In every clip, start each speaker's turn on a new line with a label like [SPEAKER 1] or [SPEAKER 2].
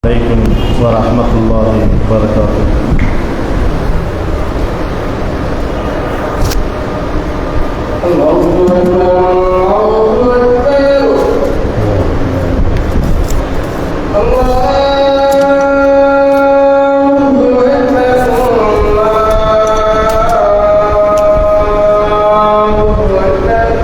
[SPEAKER 1] عليكم ورحمة الله وبركاته. الله أكبر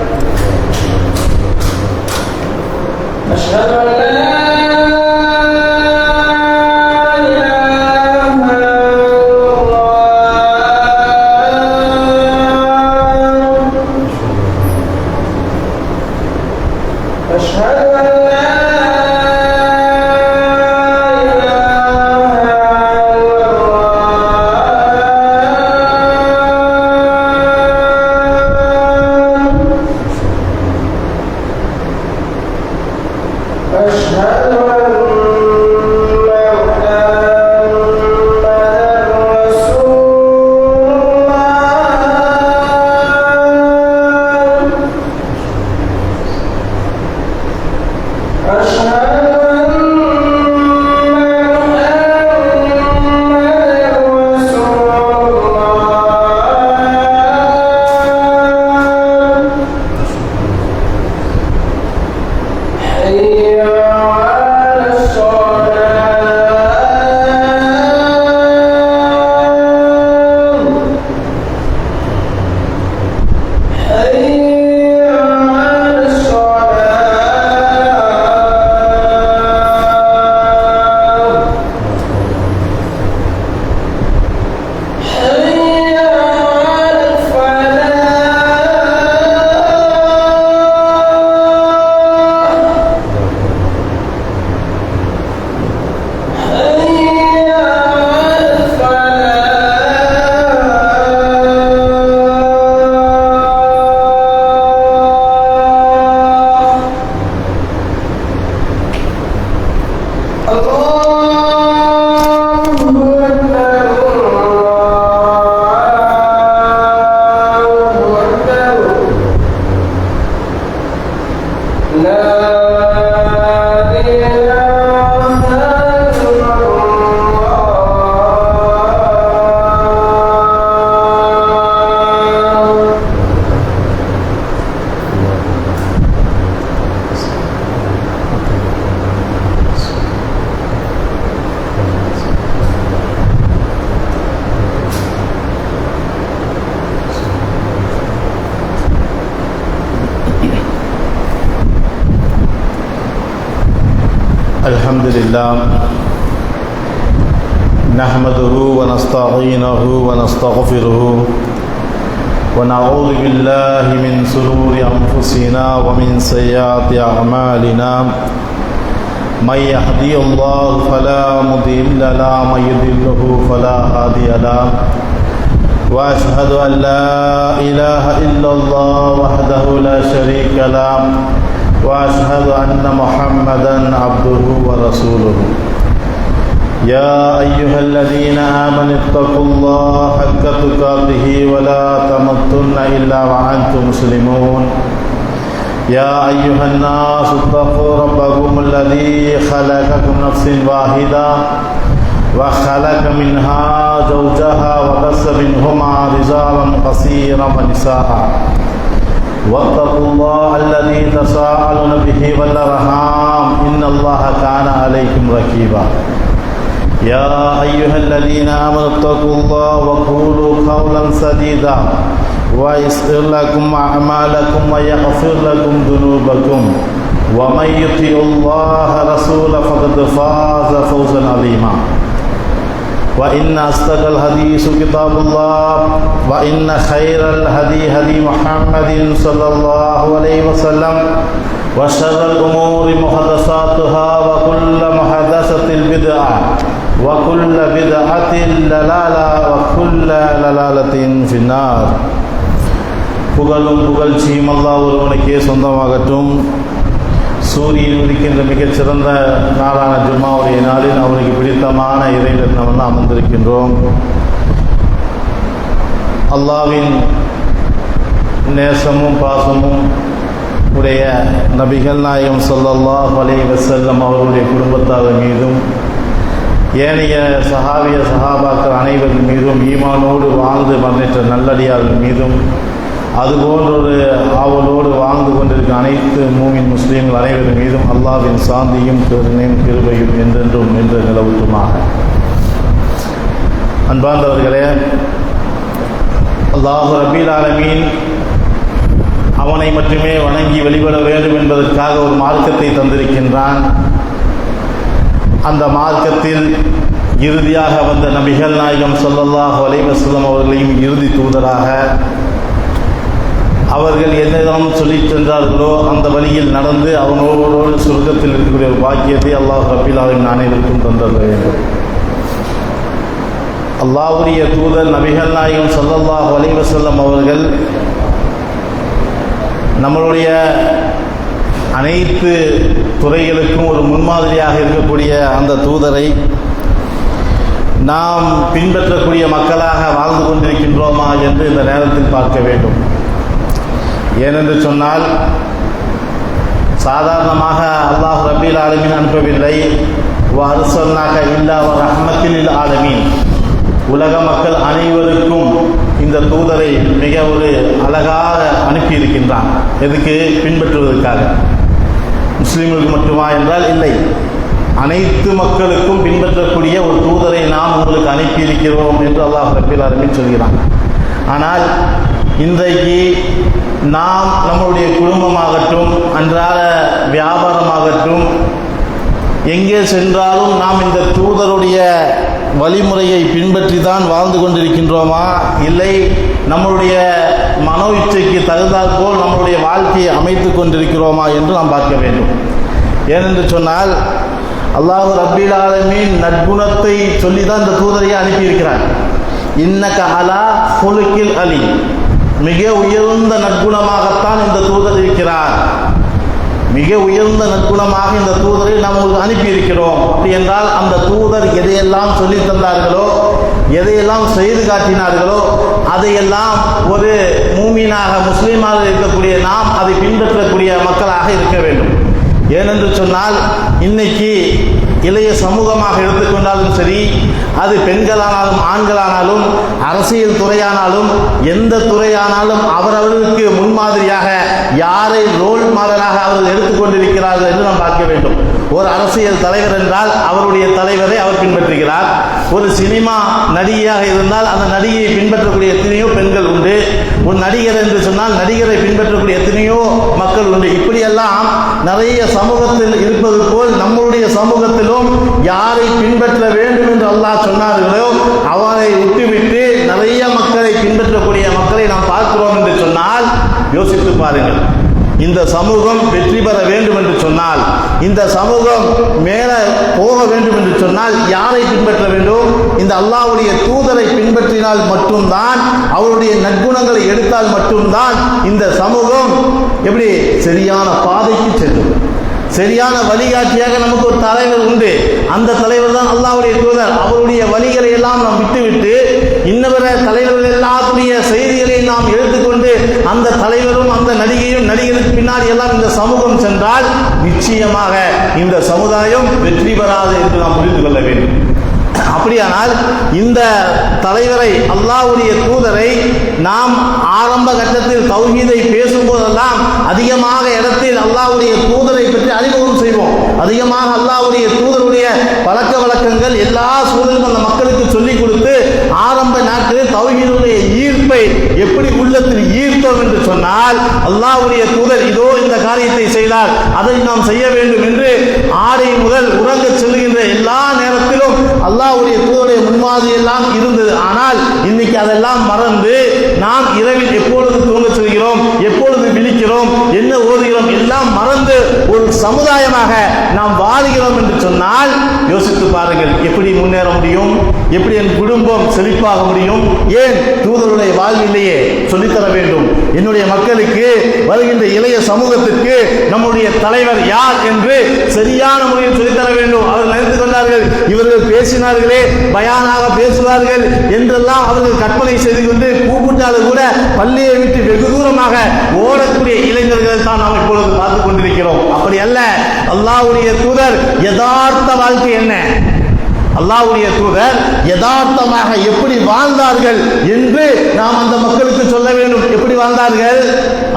[SPEAKER 1] الحمد لله نحمده ونستعينه ونستغفره ونعوذ بالله من شرور أنفسنا ومن سيئات أعمالنا من يهدي الله فلا مضل له ومن يضلل فلا هادي له وأشهد أن لا إله إلا الله وحده لا شريك له وأشهد أن محمدًا عبده ورسوله يا أيها الذين آمنوا اتقوا الله حق تقاته ولا تموتن إلا وأنتم مسلمون يا أيها الناس اتقوا ربكم الذي خلقكم من نفس واحدة وخلق منها زوجها وبث منهما رجالا كثيرا ونساء واتقوا الله الذي تساءلون به والأرحام إن الله كان عليكم رقيبا يا أيها الذين آمنوا اتقوا الله وقولوا قولا سديدا ويغفر لكم أعمالكم ويغفر لكم ذنوبكم ومن يطع الله رسوله فقد فاز فوزا عظيما وإن أصدق الحديث كتاب الله وإن خير الهدي هدي محمد صلى الله عليه وسلم وشر الأمور محدثاتها وكل محدثة بدعة وكل بدعة ضلالة وكل ضلالة في النار. புகழும் புகழ்ச்சியும் அல்லாஹ் ஒருவனுக்கே சொந்தமாகட்டும். சூரியன் உதிக்கின்ற மிகச்சிறந்த நாளான ஜும்மாவுடைய நாளில் அவனுக்கு பிடித்தமான இறையில் நாம் அமர்ந்திருக்கின்றோம். அல்லாஹ்வின் நேசமும் பாசமும் உடைய நபிகள் நாயகம் ஸல்லல்லாஹு அலைஹி வஸல்லம் அவர்களுடைய குடும்பத்தார் மீதும் ஏனைய சஹாபாக்கள் அனைவரின் மீதும் ஈமானோடு வாழ்ந்து மரணித்த நல்லடியார்கள் மீதும் அதுபோன்றொரு ஆவலோடு வாழ்ந்து கொண்டிருக்கும் அனைத்து மூமின் முஸ்லீம்கள் அனைவரின் மீதும் அல்லாஹ்வின் சாந்தியும் கருணையும் கிருபையும் என்றென்றும் என்று நிலவட்டுமாக. அன்பார்ந்தவர்களே, அல்லாஹ் ரப்பீல் ஆலமீன் அவனை மட்டுமே வணங்கி வழிபட வேண்டும் என்பதற்காக ஒரு மார்க்கத்தை தந்திருக்கின்றான். அந்த மார்க்கத்தில் இறுதியாக வந்த நபிகள் நாயகம் ஸல்லல்லாஹு அலைஹி வஸல்லம் அவர்களையும் இறுதி தூதராக அவர்கள் என்னிடம் சொல்லிச் சென்றார்களோ அந்த வழியில் நடந்து அவனோடு சொர்க்கத்தில் இருக்கக்கூடிய ஒரு பாக்கியத்தை அல்லாஹ் ரப்பீல் ஆலமீன் அனைவருக்கும் தந்தர வேண்டும். அல்லாஹ்வுடைய தூதர் நபிகள் நாயகம் ஸல்லல்லாஹு அலைஹி வஸல்லம் அவர்கள் நம்மளுடைய அனைத்து துறைகளுக்கும் ஒரு முன்மாதிரியாக இருக்கக்கூடிய அந்த தூதரை நாம் பின்பற்றக்கூடிய மக்களாக வாழ்ந்து கொண்டிருக்கின்றோமா என்று இந்த நேரத்தில் பார்க்க வேண்டும். ஏனென்று சொன்னால், சாதாரணமாக அல்லாஹ் ரப்பீல் ஆலமீன் அனுப்பவில்லை. வஅர்ஸல்னாக இல்லா ரஹ்மத்தில் லில் ஆலமீன், உலக மக்கள் அனைவருக்கும் இந்த தூதரை மிக ஒரு அழகாக அனுப்பியிருக்கின்றான். எதுக்கு? பின்பற்றுவதற்காக. முஸ்லீம்களுக்கு மட்டுமா என்றால் இல்லை, அனைத்து மக்களுக்கும் பின்பற்றக்கூடிய ஒரு தூதரை நாம் உங்களுக்கு அனுப்பியிருக்கிறோம் என்று அல்லாஹ் ரப்பீல் ஆலமீன் சொல்கிறான். ஆனால் இன்றைக்கு நாம் நம்முடைய குடும்பமாகட்டும், அன்றாட வியாபாரமாகட்டும், எங்கே சென்றாலும் நாம் இந்த தூதருடைய வழிமுறையை பின்பற்றி தான் வாழ்ந்து கொண்டிருக்கின்றோமா, இல்லை நம்முடைய மனோ இச்சைக்கு தகுந்தாற் போல் நம்முடைய வாழ்க்கையை அமைத்து கொண்டிருக்கிறோமா என்று நாம் பார்க்க வேண்டும். ஏனென்று சொன்னால், அல்லாஹ் ரப்பீல் ஆலமீன் நற்குணத்தை சொல்லி தான் இந்த தூதரையை அனுப்பியிருக்கிறார். இன்னக அலா ஹுலுகில் அலி, மிக உயர்ந்த நற்குணமாகத்தான் இந்த தூதர் இருக்கிறார். மிக உயர்ந்த நற்குணமாக இந்த தூதரை நாம் உங்களுக்கு அனுப்பியிருக்கிறோம். அப்படி என்றால் அந்த தூதர் எதையெல்லாம் சொல்லி தந்தார்களோ, எதையெல்லாம் செய்து காட்டினார்களோ, அதையெல்லாம் ஒரு மூமீனாக முஸ்லீமாக இருக்கக்கூடிய நாம் அதை பின்பற்றக்கூடிய மக்களாக இருக்க வேண்டும். ஏனென்று சொன்னால், இன்னைக்கு இளைய சமூகமாக எடுத்துக்கொண்டாலும் சரி, அது பெண்களானாலும் ஆண்களானாலும் அரசியல் துறையானாலும் எந்த துறையானாலும் அவரவர்களுக்கு முன்மாதிரியாக யாரை ரோல் மாடலாக அவர்கள் எடுத்துக்கொண்டிருக்கிறார்கள் என்று நாம் பார்க்க வேண்டும். ஒரு அரசியல் தலைவர் என்றால் அவருடைய தலைவரை அவர் பின்பற்றுகிறார். ஒரு சினிமா நடிகையாக இருந்தால் அந்த நடிகையை பின்பற்றக்கூடிய எத்தனையோ பெண்கள் உண்டு. ஒரு நடிகர் என்று சொன்னால் நடிகரை பின்பற்றக்கூடிய எத்தனையோ மக்கள் உண்டு. இப்படியெல்லாம் நிறைய சமூகத்தில் இருப்பது போல் நம்முடைய சமூகத்திலும் யாரை பின்பற்ற வேண்டும் என்று அல்லாஹ் சொன்னார்களோ அவரை விட்டுவிட்டு நிறைய மக்களை பின்பற்றக்கூடிய மக்களை நாம் பார்க்கிறோம் என்று சொன்னால் யோசித்து பாருங்கள். இந்த சமூகம் வெற்றி பெற வேண்டும் என்று சொன்னால், இந்த சமூகம் மேல போக வேண்டும் என்று சொன்னால் யாரை பின்பற்ற வேண்டும்? இந்த அல்லாஹ்வுடைய தூதரை பின்பற்றினால் மட்டும்தான், அவருடைய நற்குணங்களை எடுத்தால் மட்டும்தான் இந்த சமூகம் எப்படி சரியான பாதைக்கு செல்லும். சரியான வழிகாட்டியாக நமக்கு ஒரு தலைவர் உண்டு. அந்த தலைவர் தான் அல்லாஹ்வுடைய தூதர். அவருடைய வழிகளை எல்லாம் நாம் விட்டுவிட்டு இன்னவர தலைவர்கள் எல்லாத்துடைய செய்திகளை நாம் எடுத்துக்கொண்டு அந்த தலைவரும் அந்த நடிகையும் நடிகருக்கு பின்னாடி எல்லாம் இந்த சமூகம் சென்றால் நிச்சயமாக இந்த சமுதாயம் வெற்றி பெறாது என்று நாம் புரிந்து கொள்ள வேண்டும். அப்படியானால் இந்த தலைவரை, அல்லாஹ்வுடைய தூதரை நாம் ஆரம்ப கட்டத்தில் தௌஹீதை பேசும்போதெல்லாம் அதிகமாக இடத்தில் அல்லாஹ்வுடைய தூதரை பற்றி அறிமுகம் செய்வோம். அதிகமாக அல்லாஹ்வுடைய தூதருடைய பழக்க வழக்கங்கள் எல்லா சூழலும் அந்த மக்களுக்கு சொல்லிக் கொடுத்து ஆரம்ப நாட்களில் தௌஹீதுடைய ஈர்ப்பை எப்படி உள்ளத்தில் ஈர்த்தோம் என்று சொன்னால், அல்லாஹ்வுடைய தூதர் இதோ இந்த காரியத்தை செய்தால் அதை நாம் செய்ய வேண்டும் என்று ஆடை முதல் உறங்க செல்கின்ற எல்லா நேரத்திலும் அல்லாஹ்வுடைய தூதருடைய முன்மாதிரி எல்லாம் இருந்தது. ஆனால் இன்னைக்கு அதெல்லாம் மறந்து நாம் இரவில் எப்பொழுது தூங்க செல்கிறோம், எப்பொழுது விழிக்கிறோம், என்ன ஓதுகிறோம் எல்லாம் மறந்து ஒரு சமுதாயமாக நாம் வாழ்கிறோம் என்று சொன்னால் யோசித்து பாருங்கள், எப்படி முன்னேற முடியும்? எப்படி என் குடும்பம் செழிப்பாக முடியும்? ஏன் தூதருடைய வாழ்விலேயே சொல்லித்தர வேண்டும். என்னுடைய மக்களுக்கு, வருகின்ற இளைய சமூகத்திற்கு நம்முடைய தலைவர் யார் என்று சரியான முறையில் சொல்லித்தர வேண்டும். அவர்கள் நினைத்து கொண்டார்கள், இவர்கள் பேசினார்களே, பயானாக பேசுவார்கள் என்றெல்லாம் அவர்கள் கற்பனை செய்து கொண்டு கூப்பிட்டாலும் கூட பள்ளியை விட்டு வெகு தூரமாக ஓடக்கூடிய இளைஞர்கள் தான் நாம் இப்பொழுது பார்த்துக் கொண்டிருக்கிறோம். அப்படி அல்ல. அல்லாஹ்வுடைய தூதர் யதார்த்த வாழ்க்கை என்ன? அல்லாஹ்வுடைய தூதர் யதார்த்தமாக எப்படி வாழ்ந்தார்கள் என்று நாம் அந்த மக்களுக்கு சொல்ல வேண்டும். எப்படி வாழ்ந்தார்கள்?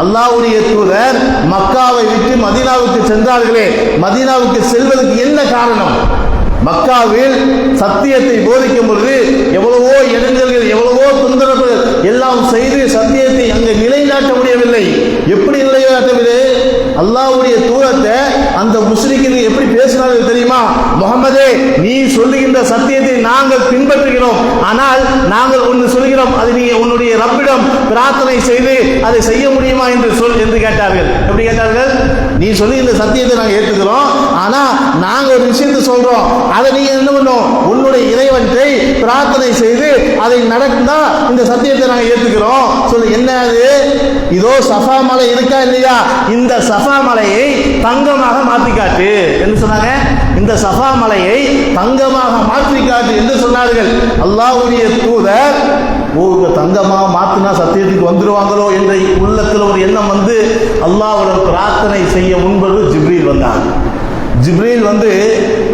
[SPEAKER 1] அல்லாஹ்வுடைய தூதர் மக்காவை விட்டு மதீனாவுக்கு சென்றார்களே, மதீனாவுக்கு செல்வதற்கு என்ன காரணம்? மக்காவில் சத்தியத்தை போதிக்கும் பொழுது எவ்வளவோ இடைஞ்சல்கள், எவ்வளவோ தொந்தரவுகள் எல்லாம் செய்து சத்தியத்தை அங்கு நிலைநாட்ட முடியவில்லை. எப்படி நிலைநாட்டவில்லை? அல்லாஹ்வுடைய தூதத்தை அந்த முஸ்லிம்கள் எப்படி பேசினார்கள் தெரியுமா? முகமதே, நீ சொல்லுகின்ற சத்தியத்தை நாங்கள் பின்பற்றுகிறோம், ஆனால் நாங்கள் ஒன்று சொல்கிறோம், அது நீ உன்னுடைய ரப்பிடம் பிரார்த்தனை செய்து அதை செய்ய முடியுமா என்று சொல் என்று கேட்டார்கள். எப்படி கேட்டார்கள்? நீ சொல்லுகின்ற சத்தியத்தை நாங்கள் ஏற்றுக்கிறோம், ஆனா நாங்க ஒரு விஷயத்தை சொல்றோம், அதை நீங்க என்ன பண்ணும், உன்னுடைய இறைவனை பிரார்த்தனை செய்து அதை நடந்தா இந்த சத்தியத்தை நாங்கள் ஏற்றுக்கிறோம். சொல்லு, என்ன அது? இதோ சஃபா மலை இருக்கா இல்லையா, இந்த சஃபா மலையை தங்கமாக மாற்றி காட்டு என்று சொன்னாங்க. இந்த சஃபா மலையை தங்கமாக மாற்றி காட்டு என்று சொன்னார்கள். அல்லாஹ்வுடைய தூதர் தங்கமாக மாற்றினா சத்தியத்துக்கு வந்துடுவாங்களோ என்ற உள்ளத்தில் ஒரு எண்ணம் வந்து அல்லாஹ்வுடன் பிரார்த்தனை செய்ய முன்பது ஜிப்ரீல் வந்தார். ஜிப்ரீல் வந்து,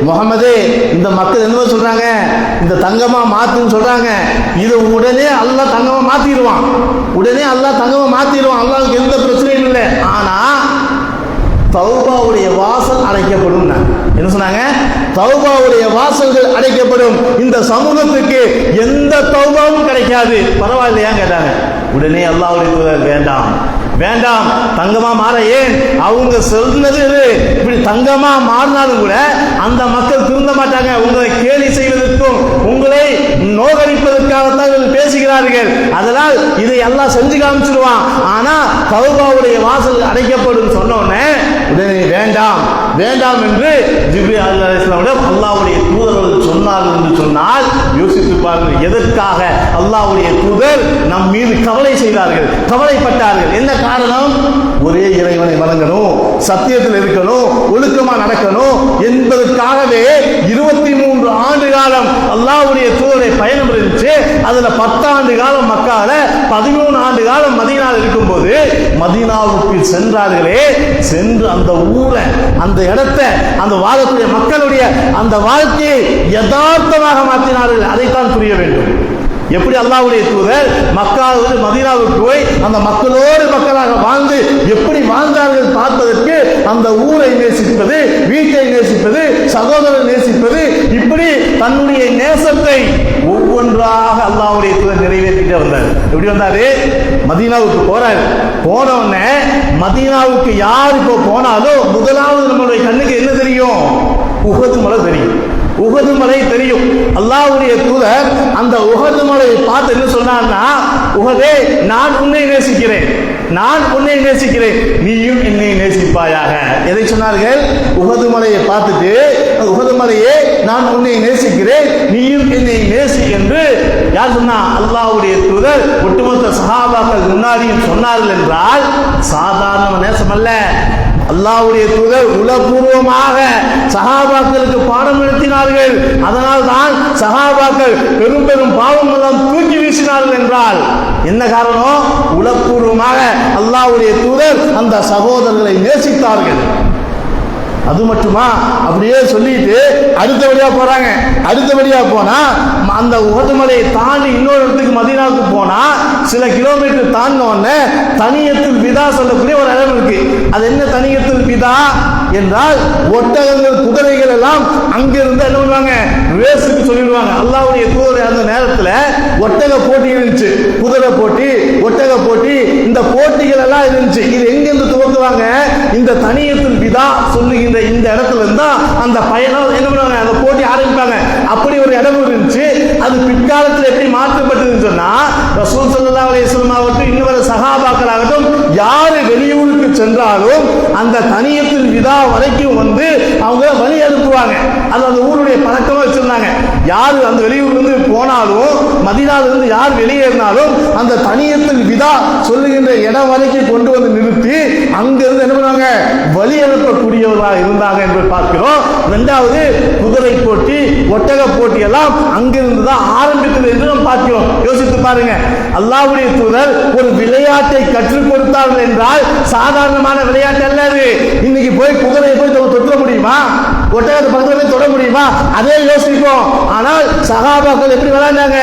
[SPEAKER 1] முகமதே, இந்த மக்கள் என்ன சொல்றாங்க, இந்த தங்கமா மாத்துன்னு சொல்றாங்க, இது உடனே அல்லாஹ் தங்கமா மாத்திடுவான், உடனே அல்லாஹ் தங்கமா மாத்திடுவான், அல்லாஹ்வுக்கு எந்த பிரச்சனையும் இல்லை. ஆனா தௌபாவுடைய வாசல் அடைக்கப்படும். என்ன சொன்னாங்க? தௌபாவுடைய வாசல்கள் அடைக்கப்படும், இந்த சமூகத்துக்கு எந்த தௌபாவும் கிடைக்காது. பரவாயில்லையா கேட்டாங்க. உடனே அல்லாஹ்வுடைய தூதர், வேண்டாம் வேண்டாம், தங்கமா மாற ஏன்? அவங்க சொன்னது இப்படி தங்கமா மாறினாலும் கூட அந்த மக்கள் திருந்த மாட்டாங்க. உங்களை கேலி செய்வதற்கும் உங்களை நோகடிப்பதற்காகத்தான் பேசுகிறார்கள். அதனால் இதை எல்லாம் செஞ்சு காமிச்சிருவான். ஆனா தௌபாவுடைய வாசல் அடைக்கப்படும் சொன்னோன்னே உடனே வேண்டாம் வேண்டாம் என்று ஜிப்ரீல் அலைஹிஸ்ஸலாம் அல்லாஹ்வுடைய தூதர்கள் சொன்னார்கள் என்று சொன்னால் யோசித்து பாருங்கள், எதற்காக அல்லாஹ்வுடைய தூதர் நம் மீது கவலை செய்தார்கள், கவலைப்பட்டார்கள். என்ன காரணம்? ஒரே இறைவனை வணங்கணும், சத்தியத்தில் இருக்கணும், ஒழுக்கமா நடக்கணும் என்பதற்காகவே 23 ஆண்டு காலம் அல்லாஹ்வுடைய தூதரை பயணம் இருந்துச்சு. அதுல 10 ஆண்டு காலம் மக்கால, 13 ஆண்டு காலம் மதீனாவில் இருக்கும்போது மதீனாவுக்கு சென்றார்களே, சென்று அந்த ஊரை, அந்த இடத்தை, அந்த வாழக்கூடிய மக்களுடைய அந்த வாழ்க்கையை யதார்த்தமாக மாற்றினார்கள். அதைத்தான் புரிய வேண்டும். எப்படி அல்லாஹ்வுடைய தூதர் மக்காவிலிருந்து மதீனாவுக்கு போய் அந்த மக்களோடு மக்களாக வாழ்ந்து எப்படி வாழ்ந்தார்கள் பார்ப்பதற்கு அந்த ஊரை நேசிப்பது, வீட்டை நேசிப்பது, சகோதரரை நேசிப்பது, இப்படி தன்னுடைய நேசத்தை ஒவ்வொன்றாக அல்லாஹ்வுடைய தூதர் நிறைவேற்றிட்டு வந்தார். எப்படி வந்தாரு? மதீனாவுக்கு போறாரு. போன உடனே மதீனாவுக்கு யார் இப்போ போனாலும் முதலாவது நம்மளுடைய கண்ணுக்கு என்ன தெரியும்? உஹது மலை தெரியும், உஹது மலை தெரியும். அல்லாஹ்வுடைய தூதர் அந்த உஹது மலையை பார்த்து என்ன சொன்னார்னா, உஹதே, நான் உன்னை நேசிக்கிறேன், நான் உன்னை நேசிக்கிறேன், நீயும் என்னை நேசிப்பாயாக. எதை சொன்னார்கள்? உஹது மலையை பார்த்துட்டு, உஹது மலையே, நான் உன்னை நேசிக்கிறேன், நீயும் என்னை நேசி என்று யார் சொன்னா? அல்லாஹ்வுடைய தூதர் ஒட்டுமொத்த சஹாபாக்கள் முன்னாடியும் சொன்னார்கள் என்றால் சாதாரண நேசம் அல்ல. அல்லாஹ்வுடைய தூதர் உளப்பூர்வமாக சஹாபாக்களுக்கு பாடம் நடத்தினார்கள். அதனால் தான் சஹாபாக்கள் பெரும் பெரும் பாவங்களெல்லாம் தூக்கி வீசினார்கள் என்றால் என்ன காரணம்? உளப்பூர்வமாக அல்லாஹ்வுடைய தூதர் அந்த சகோதரர்களை நேசித்தார்கள். அது மட்டுமா? அப்படியே சொல்லிட்டு அடுத்தபடியா போறாங்க. அடுத்தபடியா போனா அந்த உஹது மலையை தாண்டி இன்னொரு இடத்துக்கு மதீனாவுக்கு போனா சில கிலோமீட்டர் தாண்டினோடனே தனியத்துல் விதா சொல்லக்கூடிய ஒரு இடம் இருக்கு. அது என்ன தனியத்துல் விதா என்றால், ஒட்டகங்கள், குதிரைகள் எல்லாம் அங்கிருந்து என்ன பண்ணுவாங்க? ரேஸுக்கு சொல்லிடுவாங்க. அல்லாஹ்வுடைய தூதர் அந்த நேரத்தில் ஒட்டக போட்டி இருந்துச்சு, குதிரை போட்டி, ஒட்டக போட்டி, இந்த போட்டிகள் எல்லாம் இருந்துச்சு. இது எங்கிருந்து துவக்குவாங்க? இந்த தனியத்துல் விதா சொல்லுகின்ற இந்த இடத்துல இருந்தா அந்த பயணம் என்ன பண்ணுவாங்க? அந்த போட்டி ஆரம்பிப்பாங்க. அப்படி ஒரு இடம் இருந்துச்சு. அது பிற்காலத்தில் எப்படி மாற்றப்பட்டதுன்னு சொன்னா, ரசூல் ஸல்லல்லாஹு அலைஹி வஸல்லம் ஆகட்டும், இன்னொரு சஹாபாக்கள் ஆகட்டும், யாரு வெளியூருக்கு சென்றாலும் அந்த தனியத்துல் விதா வரைக்கும் வந்து அவங்க வழி அனுப்புவாங்க. அது அந்த ஊருடைய பழக்கமா வச்சிருந்தாங்க. யாரு அந்த வெளியூர்ல போனாலும், மதீனாவிலிருந்து யார் வெளியேறினாலும் அந்த தனியத்துல் விதா சொல்லுகின்ற இடம் வரைக்கும் கொண்டு வந்து நிறுத்தி அங்கிருந்து என்ன பண்ணுவாங்க? வழி அனுப்பக்கூடியவர்களாக இருந்தாங்க என்று பார்க்கிறோம். இரண்டாவது, குதிரை போட்டி, ஒட்டக போட்டி எல்லாம் அங்கிருந்து தான் ஆரம்பித்தது என்று நாம் பார்க்கிறோம். யோசித்து பாருங்க, அல்லாஹ்வுடைய தூதர் ஒரு விளையாட்டை கற்றுக் கொடுத்தார்கள் என்றால் சாதாரணமான விளையாட்டு அல்ல அது. இன்னைக்கு போய் குதிரையை போய் தொற்ற முடியுமா? ஒட்டகத்தை பக்கத்துல தொட முடியுமா? அதே யோசிப்போம். ஆனால் சஹாபாக்கள் எப்படி விளையாண்டாங்க?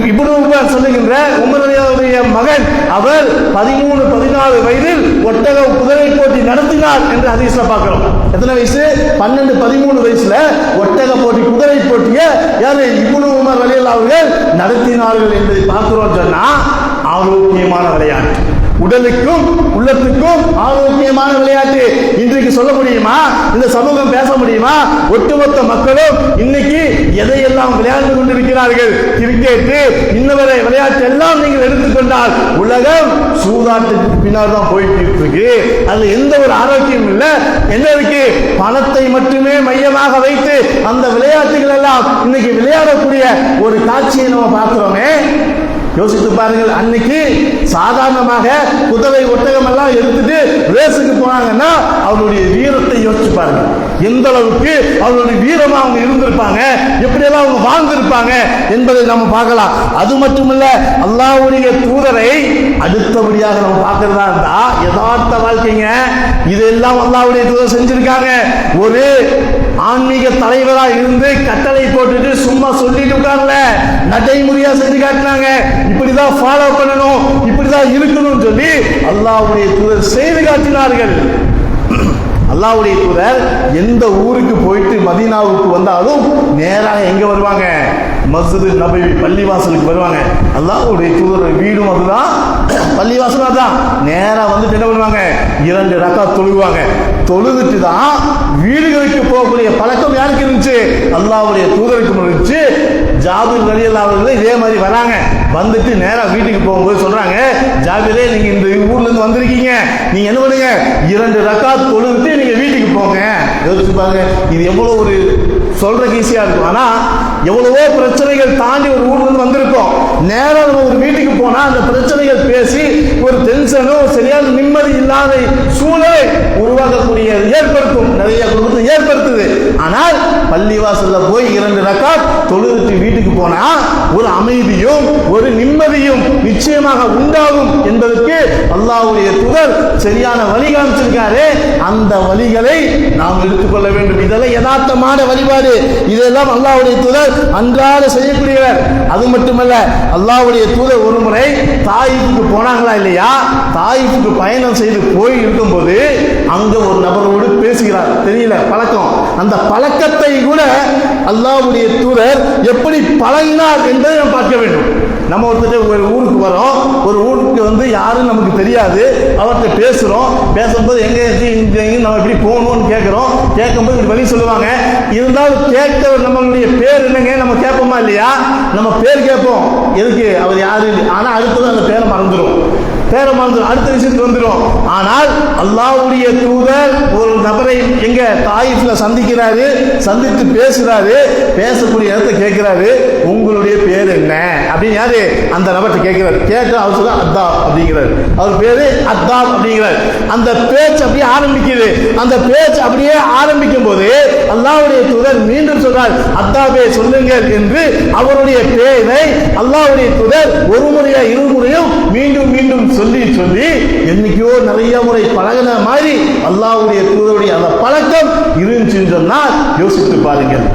[SPEAKER 1] இப்னு உமர் சொல்லுகின்ற உமருடைய மகன் அவர் 13-14 வயதில் ஒட்டக குதிரை போட்டி நடத்தினார் என்று ஹதீஸ்ல பார்க்கிறோம். எத்தனை வயசு? 12-13 வயசுல ஒட்டக போட்டி குதிரை போட்டியை யாரு? இப்னு உமர் ரலியல்லாஹு அவர்கள் நடத்தினார்கள் என்பதை பார்க்கிறோம். சொன்னா ஆரோக்கியமான விளையாட்டு, உடலுக்கும் உள்ளத்துக்கும் ஆரோக்கியமான விளையாட்டு. இன்றைக்கு சொல்ல முடியுமா? இந்த சமூகம் பேச முடியுமா? ஒட்டுமொத்த மக்களும் இன்னைக்கு எதையெல்லாம் விளையாண்டு கொண்டிருக்கிறார்கள்? கிரிக்கெட், இன்னவரை விளையாட்டு எல்லாம் நீங்கள் எடுத்துக்கொண்டால் உலகம் சூதாட்டத்துக்கு பின்னால் தான் போயிட்டு இருக்கு. அது எந்த ஒரு ஆரோக்கியம் இல்லை. என்ன இருக்கு? பணத்தை மட்டுமே மையமாக வைத்து அந்த விளையாட்டுகள் எல்லாம் இன்னைக்கு விளையாடக்கூடிய ஒரு காட்சியை நம்ம பார்க்கிறோமே. யோசித்து பாருங்கள். அன்னைக்கு சாதாரணமாக குதிரை ஒட்டகம் எல்லாம் எடுத்துட்டு ரேஸுக்கு போனாங்கன்னா அவருடைய வீரத்தை யோசிச்சு பாருங்க. எந்த அளவுக்கு அவருடைய வீரமா அவங்க இருந்திருப்பாங்க, எப்படியெல்லாம் அவங்க வாழ்ந்திருப்பாங்க என்பதை நம்ம பார்க்கலாம். அது மட்டுமல்ல, அல்லாஹ்வுடைய தூதரை அடுத்தபடியாக நம்ம பார்க்கிறதா இருந்தா யதார்த்த வாழ்க்கைங்க. இதெல்லாம் அல்லாஹ்வுடைய தூதர் செஞ்சிருக்காங்க. ஒரு ஆன்மீக தலைவரா இருந்து கட்டளை போட்டுட்டு சும்மா சொல்லிட்டு உட்கார்ல, நடைமுறையா செஞ்சு காட்டினாங்க. இப்படிதான் ஃபாலோ பண்ணணும், இப்படிதான் இருக்கணும்னு சொல்லி அல்லாஹ்வுடைய தூதர் செய்து காட்டினார்கள். அல்லாஹ்வுடைய தூதர் எந்த ஊருக்கு போயிட்டு மதீனாவுக்கு வந்தாலும் நேராக எங்க வருவாங்க? மஸ்ஜித் நபவி, பள்ளிவாசலுக்கு வருவாங்க. அல்லாஹ்வுடைய தூதர் வீடும் அதுதான், பள்ளிவாசலும் அதுதான். நேரா வந்துட்டு என்ன பண்ணுவாங்க? 2 ரக்காத் தொழுவாங்க. தொழுதுட்டு தான் வீடுகளுக்கு போகக்கூடிய பழக்கம் யாருக்கு இருந்துச்சு? அல்லாஹ்வுடைய தூதருக்கு இருந்துச்சு. ஜாபிர் ரலியல்லாஹு அவர்கள் இதே மாதிரி வராங்க. வந்துட்டு நேரா வீட்டுக்கு போகும்போது சொல்றாங்க, ஜாபிரே நீங்க இந்த ஊர்ல இருந்து வந்திருக்கீங்க, நீங்க என்ன பண்ணுங்க? 2 ரக்காத் தொழுதுட்டு நீங்க வீட்டுக்கு போங்க. யோசிச்சு பாருங்க, இது எவ்வளவு ஒரு சொல்றதுக்கு ஈஸியா இருக்கும். ஆனா எவ்வளவோ பிரச்சனைகள் தாண்டி ஒரு ஊர்ல இருந்து வந்திருக்கோம். நேரம் நம்ம ஒரு வீட்டுக்கு போனா அந்த பிரச்சனைகள் பேசி ஒரு டென்ஷனும் சரியான நிம்மதி இல்லாத சூழலை உருவாக்கக்கூடிய ஏற்படுத்தும், நிறைய குடும்பத்தை ஏற்படுத்துது. ஆனால் பள்ளிவாசல்ல போய் 2 ரக்காத் தொழுதுட்டு வீட்டுக்கு போனா ஒரு அமைதியும் ஒரு நிம்மதியும் நிச்சயமாக உண்டாகும் என்பதற்கு அல்லாஹ்வுடைய தூதர் சரியான வழி காமிச்சிருக்காரு. அந்த வழிகளை நாம் எடுத்துக்கொள்ள வேண்டும். இதெல்லாம் யதார்த்தமான வழிபாடு. இதெல்லாம் அல்லாஹ்வுடைய தூதர் அன்றாட செய்யக்கூடியவர். அது மட்டுமல்ல, அல்லாஹ்வுடைய தூதர் ஒரு முறை தாயிஃபுக்கு போனாங்களா இல்லையா? தாயிஃபுக்கு பயணம் செய்து போய் இருக்கும்போது அங்க ஒரு நபரோடு பேசுகிறார். தெரியல, பழக்கம். அந்த பழக்கத்தை கூட அல்லாஹ்வுடைய தூதர் எப்படி பழகினார் என்பதை நாம் பார்க்க வேண்டும். நம்ம ஒருத்தர் ஒரு ஊருக்கு வரோம், ஒரு ஊருக்கு வந்து யாரும் நமக்கு தெரியாது, அவர்கிட்ட பேசுறோம். பேசும்போது எங்க நம்ம எப்படி போகணும்னு கேட்கிறோம். கேட்கும்போது இப்படி வழி சொல்லுவாங்க. இருந்தாலும் கேட்க நம்மளுடைய பேர் என்னங்க நம்ம கேட்போமா இல்லையா? நம்ம பேர் கேட்போம். எதுக்கு? அவர் யாரு? ஆனா அடுத்தது அந்த பேரை மறந்துடும், அடுத்த விஷயத்துக்கு வந்துடும். ஆனால் அல்லாஹ்வுடைய தூதர் ஒரு நபரை எங்க தாயிஃப்ல சந்திக்கிறாரு, சந்தித்து பேசுறாரு. பேசக்கூடிய இடத்தை கேட்கிறாரு, உங்களுடைய பேர் என்ன அப்படின்னு யாரு அந்த நபர்கிட்ட கேட்கிறாரு. கேட்க அவர் சொல்ல அத்தாப் அப்படிங்கிறார். அவர் பேரு அத்தாப் அப்படிங்கிறார். அந்த பேச்சு அப்படியே ஆரம்பிக்குது. அந்த பேச்சு அப்படியே ஆரம்பிக்கும் போது அல்லாஹ்வுடைய தூதர் மீண்டும் சொல்றார், அத்தாபே சொல்லுங்கள் என்று அவருடைய பேரை அல்லாஹ்வுடைய தூதர் ஒரு முறையா இருமுறையும் மீண்டும் மீண்டும் சொல்லி சொல்லி என்னைக்கோ நிறைய முறை பழகின மாதிரி அல்லாஹ்வுடைய தூதருடைய அந்த பழக்கம் இருந்துச்சுன்னு சொன்னால் யோசித்து பாருங்கள்.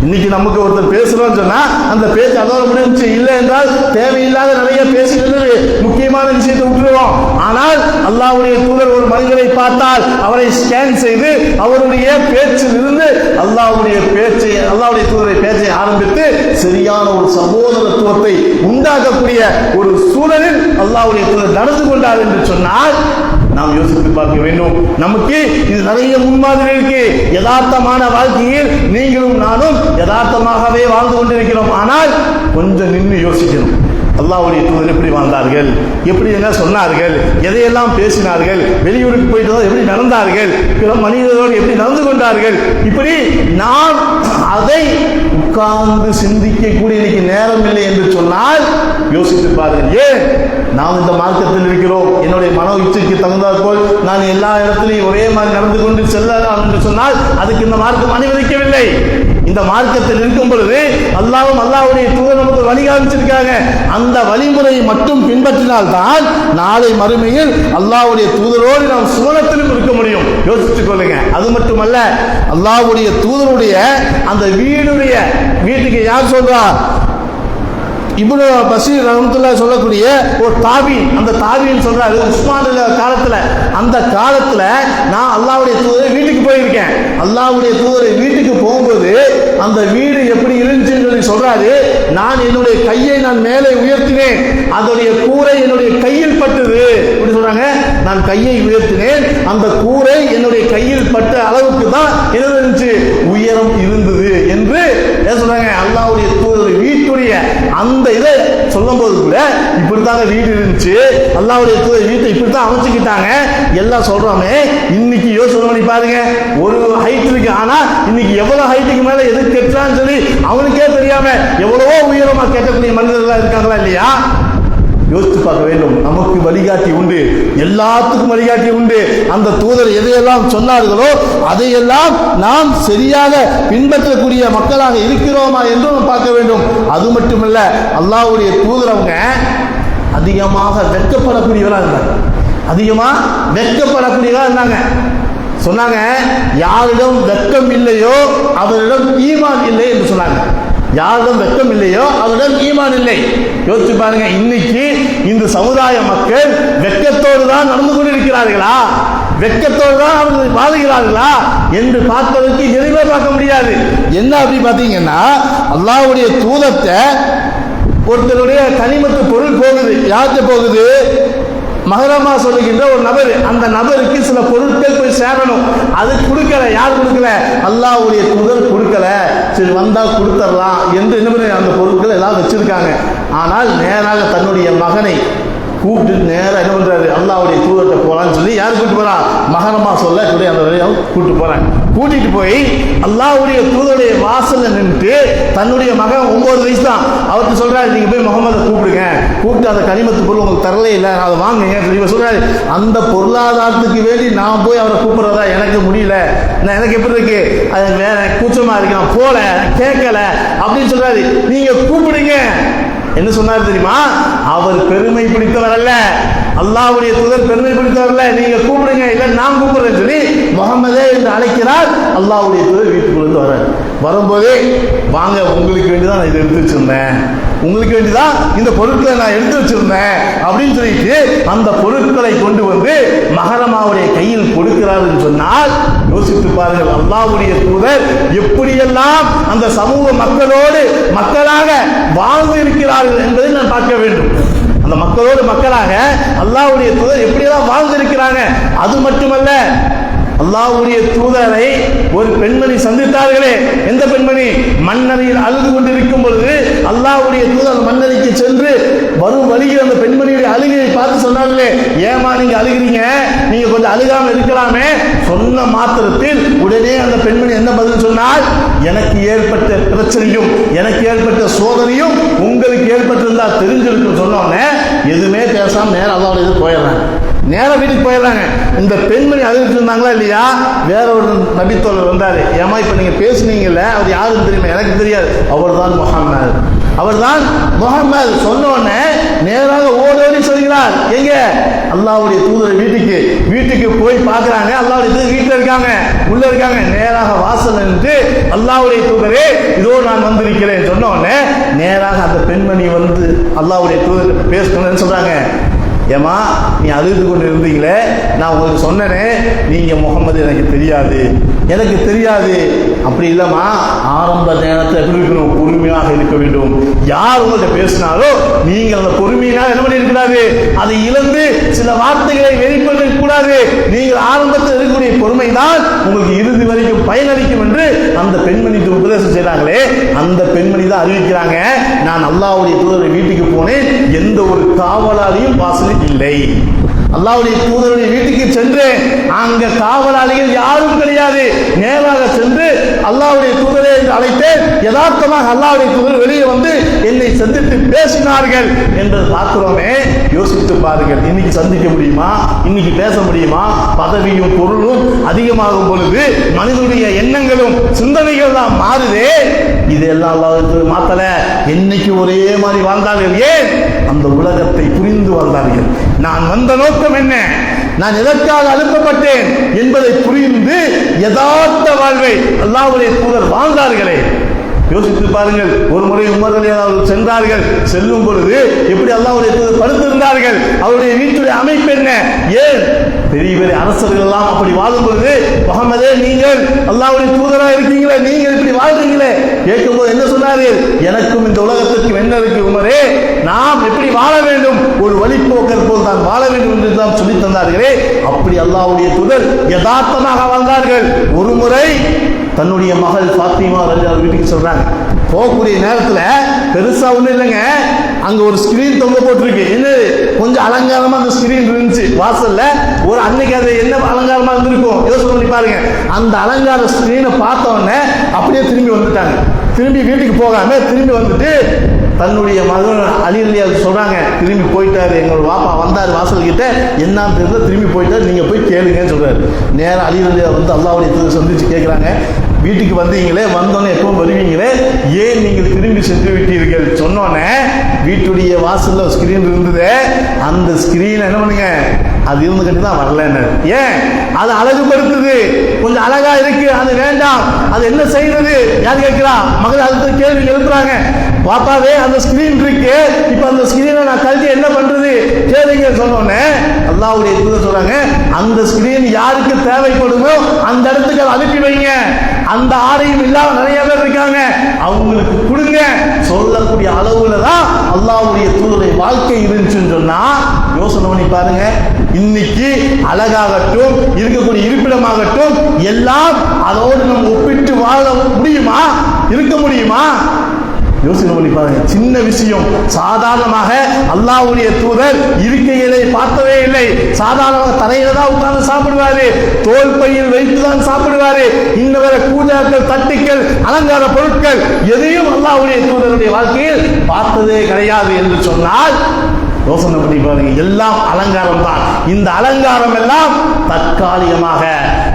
[SPEAKER 1] இன்னைக்கு நமக்கு ஒருத்தர் பேசுறோம்னு சொன்னா அந்த பேச்சு அதோட முடிஞ்சு, இல்லை என்றால் தேவையில்லாத நிறைய பேசுகிறது, முக்கியமான விஷயத்தை விட்டுருவோம். ஆனால் அல்லாஹ்வுடைய தூதர் ஒரு மனிதரை பார்த்தால் அவரை ஸ்கேன் செய்து அவருடைய பேச்சில் இருந்து அல்லாஹ்வுடைய தூதரை பேச்சை ஆரம்பித்து சரியான ஒரு சகோதரத்துவத்தை உண்டாக்கக்கூடிய ஒரு சூழலில் அல்லாஹ்வுடைய தூதர் நடந்து கொண்டார் என்று சொன்னால் நாம் யோசித்து பார்க்க வேண்டும். நமக்கு இது நிறைய முன்மாதிரி இருக்கு. யதார்த்தமான வாழ்க்கையில் நீங்களும் நானும் யதார்த்தமாகவே வாழ்ந்து கொண்டிருக்கிறோம். ஆனால் கொஞ்சம் நின்று யோசிக்கணும். அல்லாஹ்வுடைய தூதர் எப்படி வாழ்ந்தார்கள், எப்படி என்ன சொன்னார்கள், எதையெல்லாம் பேசினார்கள், வெளியூருக்கு போயிட்டு எப்படி நடந்தார்கள், பிற மனிதர்களோடு எப்படி நடந்து கொண்டார்கள், இப்படி நாம் அதை உட்கார்ந்து சிந்திக்கக்கூடிய இன்னைக்கு நேரம் இல்லை என்று சொன்னால் யோசித்து பாருங்கள். ஏன் நாம் இந்த மார்க்கத்தில் இருக்கிறோம்? என்னுடைய மன இச்சைக்கு தகுந்தாற் போல் நான் எல்லா இடத்திலையும் ஒரே மாதிரி நடந்து கொண்டு செல்லலாம் என்று சொன்னால் அதுக்கு இந்த மார்க்கம் அனுமதிக்கவில்லை. இந்த மார்க்கத்தில் இருக்கும் பொழுது அல்லாஹ்வும் அல்லாஹ்வுடைய தூதர் நமக்கு வழிகாமிச்சிருக்காங்க. அந்த வழிமுறையை மட்டும் பின்பற்றினால்தான் நாளை மறுமையில் அல்லாஹ்வுடைய தூதரோடு நாம் சுவனத்திலும் இருக்க முடியும். யோசித்துக் கொள்ளுங்க. அது மட்டுமல்ல, அல்லாஹ்வுடைய தூதருடைய அந்த வீட்டுக்கு யார் சொல்றா? இப்னு பஷீர் ரஹ்மத்துல்லாஹி சொல்லக்கூடிய ஒரு தாபி, அந்த தாபின்னு சொல்றாரு, உஸ்மான் காலத்துல, அந்த காலத்துல நான் அல்லாஹ்வுடைய தூதர் வீட்டுக்கு போயிருக்கேன். அல்லாஹ்வுடைய தூதர் வீட்டுக்கு போகும்போது அந்த வீடு எப்படி இருந்துச்சுன்னு சொல்லி சொல்றாரு. நான் என்னுடைய கையை மேலே உயர்த்தினேன், அதோடைய கூரை என்னுடைய கையில் பட்டது. எப்படி சொல்றாங்க? நான் கையை உயர்த்தினேன், அந்த கூரை என்னுடைய கையில் பட்ட அளவுக்கு தான் என்ன இருந்துச்சு, உயரம் இருந்தது என்று என்ன சொல்றாங்க? அல்லாஹ்வுடைய தூதர் வீட்டுடைய அந்த இதை சொல்லும் போது கூட இப்படித்தாங்க வீடு இருந்துச்சு, அல்லாஹ்வுடைய தூதர் வீட்டை இப்படித்தான் அமைச்சுக்கிட்டாங்க எல்லாம் சொல்றோமே. இன்னைக்கு யோசனை பண்ணி பாருங்க, ஒரு ஹைட் இருக்கு, ஆனா இன்னைக்கு எவ்வளவு ஹைட்டுக்கு மேல எது கெட்டான்னு சொல்லி அவனுக்கே தெரியாம எவ்வளவோ உயரமா கேட்கக்கூடிய மனிதர்கள் இருக்காங்களா இல்லையா? யோசித்து பார்க்க வேண்டும். நமக்கு வழிகாட்டி உண்டு, எல்லாத்துக்கும் வழிகாட்டி உண்டு. அந்த தூதர் எதையெல்லாம் சொன்னார்களோ அதையெல்லாம் நாம் சரியாக பின்பற்றக்கூடிய மக்களாக இருக்கிறோமா என்று நாம் பார்க்க வேண்டும். அது மட்டுமல்ல, அல்லாஹ்வுடைய தூதர் அவங்க அதிகமாக வெட்கப்படக்கூடியவராக இருந்தாங்க. அதிகமாக வெட்கப்படக்கூடியவராக இருந்தாங்க. சொன்னாங்க, யாரிடம் வெட்கம் இல்லையோ அவரிடம் ஈமான் இல்லை என்று சொன்னாங்க. யாரிடம் வெட்கம் இல்லையோ அவரிடம் ஈமான் இல்லை. யோசிச்சு பாருங்க, இன்னைக்கு இந்த சமுதாய மக்கள் வெட்கத்தோடு தான் நடந்து கொண்டிருக்கிறார்களா, வெட்கத்தோடு தான் அவர்கள் வாழுகிறார்களா என்று பார்ப்பதற்கு எதுவுமே பார்க்க முடியாது. என்ன அப்படி பார்த்தீங்கன்னா, அல்லாஹ்வுடைய தூதத்தை ஒருத்தருடைய கனிமத்து பொருள் போகுது. யார்கிட்ட போகுது? மஹரமா சொல்லுகின்ற ஒரு நபர். அந்த நபருக்கு சில பொருட்கள் போய் சேரணும், அது கொடுக்கல. யார் கொடுக்கல? அல்லாஹ்வுடைய தூதர் கொடுக்கல. சரி, வந்தா கொடுத்துடலாம் என்று என்ன அந்த பொருட்கள் எல்லாம் வச்சிருக்காங்க. ஆனால் நேராக தன்னுடைய மகனை கூப்பிட்டு நேராக என்ன பண்றாரு? அல்லாஹ்வுடைய தூதர்கிட்ட போலான்னு சொல்லி யார் கூப்பிட்டு போறா? மகரமா சொல்ல அந்த வழியாக கூப்பிட்டு போறாங்க. கூட்டிட்டு போய் அல்லாஹ்வுடைய தூதருடைய வாசல்ல நின்று தன்னுடைய மகன் 9 வயசு தான், அவர்கிட்ட சொல்றாரு, நீங்க போய் முகமதை கூப்பிடுங்க, கூப்பிட்டு அந்த கனிமத்து பொருள் உங்களுக்கு தரல இல்லை, அதை வாங்குங்க சொல்றாரு. அந்த பொருளாதாரத்துக்கு வேண்டி நான் போய் அவரை கூப்பிடுறதா எனக்கு முடியல, எனக்கு எப்படி இருக்கு, அது வேற கூச்சமா இருக்கு, நான் போல கேட்கல அப்படின்னு சொல்றாரு. நீங்க கூப்பிடுங்க. என்ன சொன்னார் தெரியுமா? அவர் பெருமை பிடித்தவர் அல்ல, அல்லாஹ்வுடைய தூதர் பெருமை பிடித்தவர் அல்ல, நீங்க கூப்பிடுங்க, இல்லை நான் கூப்பிடுறேன்னு சொல்லி முகமதே என்று அழைக்கிறார். அல்லாஹ்வுடைய தூதர் வீட்டுக்குள்ள வர்றார். வரும்போதே, வாங்க, உங்களுக்கு வேண்டிதான் நான் இதை எடுத்து வச்சிருந்தேன், உங்களுக்கு வேண்டிதான் இந்த பொருட்களை நான் எடுத்து வச்சிருந்தேன் அப்படின்னு சொல்லிட்டு அந்த பொருட்களை கொண்டு வந்து மஹரமாவுடைய கையில் கொடுக்கிறார் என்று சொன்னால் யோசித்து பாருங்கள், அல்லாஹ்வுடைய தூதர் எப்படியெல்லாம் அந்த சமூக மக்களோடு மக்களாக வாழ்ந்து இருக்கிறார்கள் என்பதை நான் பார்க்க வேண்டும். அந்த மக்களோடு மக்களாக அல்லாஹ்வுடைய தூதர் எப்படியெல்லாம் வாழ்ந்திருக்கிறாங்க. அது மட்டுமல்ல, அல்லாஹ்வுடைய தூதரை ஒரு பெண்மணி சந்தித்தார்களே. எந்த பெண்மணி? மன்னரையில் அழுது கொண்டிருக்கும் பொழுது அல்லாஹ்வுடைய தூதர் மன்னரைக்கு சென்று வரும் வழியில் அந்த பெண்மணியுடைய அழுகையை பார்த்து சொன்னார்களே, ஏமா நீங்க அழுகிறீங்க, நீங்க கொஞ்சம் அழுகாம இருக்கலாமே. சொன்ன மாத்திரத்தில் உடனே அந்த பெண்மணி என்ன பதில் சொன்னால், எனக்கு ஏற்பட்ட பிரச்சனையும் எனக்கு ஏற்பட்ட சோதனையும் உங்களுக்கு ஏற்பட்டிருந்தா தெரிஞ்சிருக்கும் சொன்னோன்னே எதுவுமே பேசாம நேரம் அல்லாஹ்வுடைய போயிடுறாங்க, நேரம் வீட்டுக்கு போயிடுறாங்க. இந்த பெண்மணி அழுதுட்டு இருந்தாங்களா இல்லையா? வேற ஒரு நபித்தோழர் வந்தாரு. ஏமா இப்ப நீங்க பேசுனீங்கல்ல, அவர் யாருன்னு தெரியுமா? எனக்கு தெரியாது. அவர்தான் முஹம்மது, அவர்தான் முஹம்மது சொன்னோடனே நேராக ஓடோடி சொல்கிறார். எங்க? அல்லாஹ்வுடைய தூதர் வீட்டுக்கு போய் பார்க்கறாங்க. அல்லாஹ்வுடைய தூதர் வீட்டில் இருக்காங்க, உள்ள இருக்காங்க. நேராக வாசல் நின்று அல்லாஹ்வுடைய தூதரே இதோ நான் வந்திருக்கிறேன் சொன்ன உடனே நேராக அந்த பெண்மணி வந்து அல்லாஹ்வுடைய தூதர் பேசணும்னு சொல்றாங்க. ஏமா நீ அழுது கொண்டு இருந்தீங்களே, நான் உங்களுக்கு சொன்னேனே, நீங்க முகமது எனக்கு தெரியாது. அப்படி இல்லம்மா, ஆரம்ப நேரத்தில் எப்படி இருக்கணும்? பொறுமையாக இருக்க வேண்டும். யார் உங்கள்கிட்ட பேசினாலோ நீங்கள் அந்த பொறுமையினால் என்ன பண்ணி இருக்கக்கூடாது, அதை இழந்து சில வார்த்தைகளை வெளிப்படுத்த கூடாது. நீங்கள் ஆரம்பத்தில் இருக்கக்கூடிய பொறுமை தான் உங்களுக்கு இறுதி வரைக்கும் பயனளிக்கும் என்று அந்த பெண்மணிக்கு உபதேசம் செய்தாங்களே, அந்த பெண்மணி தான் அறிவிக்கிறாங்க, நான் அல்லாஹ்வுடைய தூதருடைய வீட்டுக்கு போனேன், எந்த ஒரு காவலாளியும் வாசலில் இல்லை. அல்லாஹ்வுடைய தூதருடைய வீட்டுக்கு சென்று அங்க காவலாளிகள் யாரும் கிடையாது. நேராக சென்று அல்லாஹ்வுடைய தூதரை என்று அழைத்தேன். யதார்த்தமாக அல்லாஹ்வுடைய தூதர் வெளியே வந்து என்னை சந்தித்து பேசினார்கள் என்பதை பார்க்கிறோமே. யோசித்து பாருங்கள், இன்னைக்கு சந்திக்க முடியுமா? இன்னைக்கு பேச முடியுமா? பதவியும் பொருளும் அதிகமாகும் பொழுது மனிதனுடைய எண்ணங்களும் சிந்தனைகள் தான் மாறுதே. இதெல்லாம் அல்லாஹ் மாத்தல. என்னைக்கு ஒரே மாதிரி வாழ்ந்தார்கள். ஏன்? அந்த உலகத்தை புரிந்து வாழ்ந்தார்கள். நான் வந்த நோக்கம் என்ன, நான் எதற்காக அனுப்பப்பட்டேன் என்பதை புரிந்து யதார்த்த வாழ்வை அல்லாஹ்வுடைய தூதர் வாழ்ந்தார்களே. யோசித்து பாருங்கள். ஒரு முறை உமர் ரலியல்லாஹு அவர்கள் சென்றார்கள். செல்லும் பொழுது எப்படி அல்லாஹ்வுடைய தூதர் படுத்திருந்தார்கள், அவருடைய வீட்டுடைய அமைப்பு என்ன? ஏன் பெரிய பெரிய அரசர்கள் எல்லாம் அப்படி வாழும் பொழுது, முகமதே நீங்கள் அல்லாஹ்வுடைய தூதராக இருக்கீங்களே, நீங்கள் இப்படி வாழ்றீங்களே கேட்கும்போது என்ன சொன்னார்கள்? எனக்கும் இந்த உலகத்திற்கு என்ன இருக்கு உமரே, நாம் எப்படி வாழ வேண்டும், ஒரு வழிபோக்கர் போல் தான் வாழ வேண்டும் என்று தான் சொல்லி தந்தார்களே. அப்படி அல்லாஹ்வுடைய தூதர் யதார்த்தமாக வாழ்ந்தார்கள். ஒரு முறை தன்னுடைய மகள் ஃபாத்திமா ரலியல்லாஹு வீட்டுக்கு சொல்றாங்க. போகக்கூடிய நேரத்தில் பெருசா ஒன்றும் இல்லைங்க, அங்க ஒரு ஸ்கிரீன் தொங்க போட்டிருக்கு. என்ன கொஞ்சம் அலங்காரமா அந்த ஸ்கிரீன் இருந்துச்சு வாசல்ல. ஒரு அன்னைக்கு அது என்ன அலங்காரமா இருந்திருக்கும் யோசனை பண்ணி பாருங்க. அந்த அலங்கார ஸ்கிரீனை பார்த்த உடனே அப்படியே திரும்பி வந்துட்டாங்க. திரும்பி வீட்டுக்கு போகாம திரும்பி வந்துட்டு தன்னுடைய மகன் அலி ரலியல்லாஹு சொல்றாங்க, திரும்பி போயிட்டாரு, எங்களோட வாப்பா வந்தாரு வாசல் கிட்ட, என்னன்னு தெரியல, திரும்பி போயிட்டாரு, நீங்க போய் கேளுங்கன்னு சொல்றாரு. நேரம் அலி ரலியல்லாஹு வந்து அல்லாஹ்வுடைய தூதரை சந்திச்சு கேட்கிறாங்க, வீட்டுக்கு வந்தீங்களே, வந்தோன்னே எப்பவும் வருவீங்களே, ஏன் நீங்கள் திரும்பி சென்று விட்டீர்கள்? சொன்னோன்னே வீட்டுடைய வாசல்ல ஸ்கிரீன் இருந்தது. அந்த ஸ்கிரீன் என்ன பண்ணுங்க, அது இருந்து கட்டி தான் வரலன்னு. ஏன்? அது அழகுபடுத்துது, கொஞ்சம் அழகா இருக்கு, அது வேண்டாம், அது என்ன செய்யறது? யார் கேட்கிறா? மகள் அதுக்கு கேள்வி எழுப்புறாங்க. பாப்பாவே அந்த ஸ்கிரீன் இருக்கு, இப்ப அந்த ஸ்கிரீனை நான் கழட்டி என்ன பண்றது கேளுங்க சொன்னோன்னே அல்லாஹ்வுடைய தூதர் சொல்றாங்க, அந்த ஸ்கிரீன் யாருக்கு தேவைப்படுமோ அந்த இடத்துக்கு அதை அனுப்பி வைங்க. அந்த ஆடையும் இல்லாம நிறைய பேர் இருக்காங்க, அவங்களுக்கு கொடுங்க. சொல்லக்கூடிய அளவுல தான் அல்லாஹ்வுடைய தூதருடைய வாழ்க்கை இருந்துச்சுன்னு சொன்னா யோசனை பண்ணி பாருங்க. இன்னைக்கு அழகாகட்டும், இருக்கக்கூடிய இருப்பிடமாகட்டும், எல்லாம் அதோடு நம்ம ஒப்பிட்டு வாழ முடியுமா? இருக்க முடியுமா? யோசனை பண்ணி பாருங்க. சின்ன விஷயம். சாதாரணமாக அல்லாஹ்வுடைய தூதர் இருக்கைகளை பார்த்தவே இல்லை. சாதாரணமாக தரையில தான் உட்கார்ந்து சாப்பிடுவாரு, தோல் பையில் வைத்து தான் சாப்பிடுவாரு. இன்ன வர கூஜாக்கள், தட்டுக்கள், அலங்கார பொருட்கள் எதையும் அல்லாஹ்வுடைய தூதருடைய வாழ்க்கையில் பார்த்ததே கிடையாது என்று சொன்னால் யோசனை பண்ணி பாருங்க. எல்லாம் அலங்காரம் தான். இந்த அலங்காரம் எல்லாம்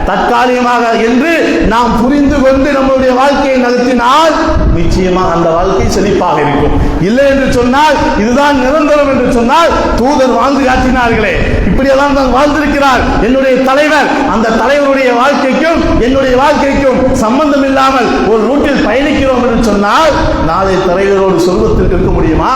[SPEAKER 1] தற்காலிகமாக என்று நாம் புரிந்து கொண்டு நம்முடைய வாழ்க்கையை நகர்த்தினால் நிச்சயமாக அந்த வாழ்க்கை செழிப்பாக இருக்கும். இல்லை என்று சொன்னால், இதுதான் நிரந்தரம் என்று சொன்னால், தூதர் வாழ்ந்து காட்டினார்களே, இப்படியெல்லாம் தான் வாழ்ந்திருக்கிறார் என்னுடைய தலைவர். அந்த தலைவருடைய வாழ்க்கைக்கும் என்னுடைய வாழ்க்கைக்கும் சம்பந்தம் இல்லாமல் ஒரு ரூட்டில் பயணிக்கிறோம் என்று சொன்னால் நாளை தலைவரோடு சொர்க்கத்திற்கு இருக்க முடியுமா?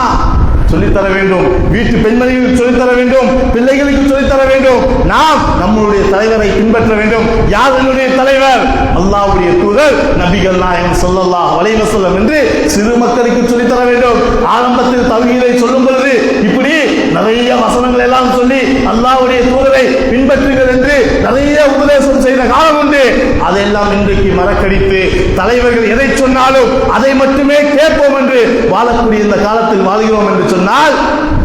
[SPEAKER 1] சொல்லித்தர வேண்டும். வீட்டு பெண்மணிகளுக்கு சொல்லித்தர வேண்டும், பிள்ளைகளுக்கு சொல்லித்தர வேண்டும். நாம் நம்முடைய தலைவரை பின்பற்ற வேண்டும். யார் என்னுடைய தலைவர்? அல்லாஹ்வுடைய தூதர் நபிகள் நாயகம் ஸல்லல்லாஹு அலைஹி வஸல்லம் என்று சிறு மக்களுக்கு சொல்லித்தர வேண்டும். ஆரம்பத்தில் தவ்ஹீதை சொல்லும் பொழுது இப்படி நிறைய வசனங்கள் எல்லாம் சொல்லி அல்லாஹ்வுடைய தூதரை பின்பற்றுங்கள் என்று நிறைய உபதேசம் செய்த காலம் உண்டு. அதெல்லாம் இன்றைக்கு மறக்கடித்து தலைவர்கள் எதை சொன்னாலும் அதை மட்டுமே கேட்போம் என்று வாழக்கூடிய இந்த காலத்தில் வாழ்கிறோம் என்று சொன்னால்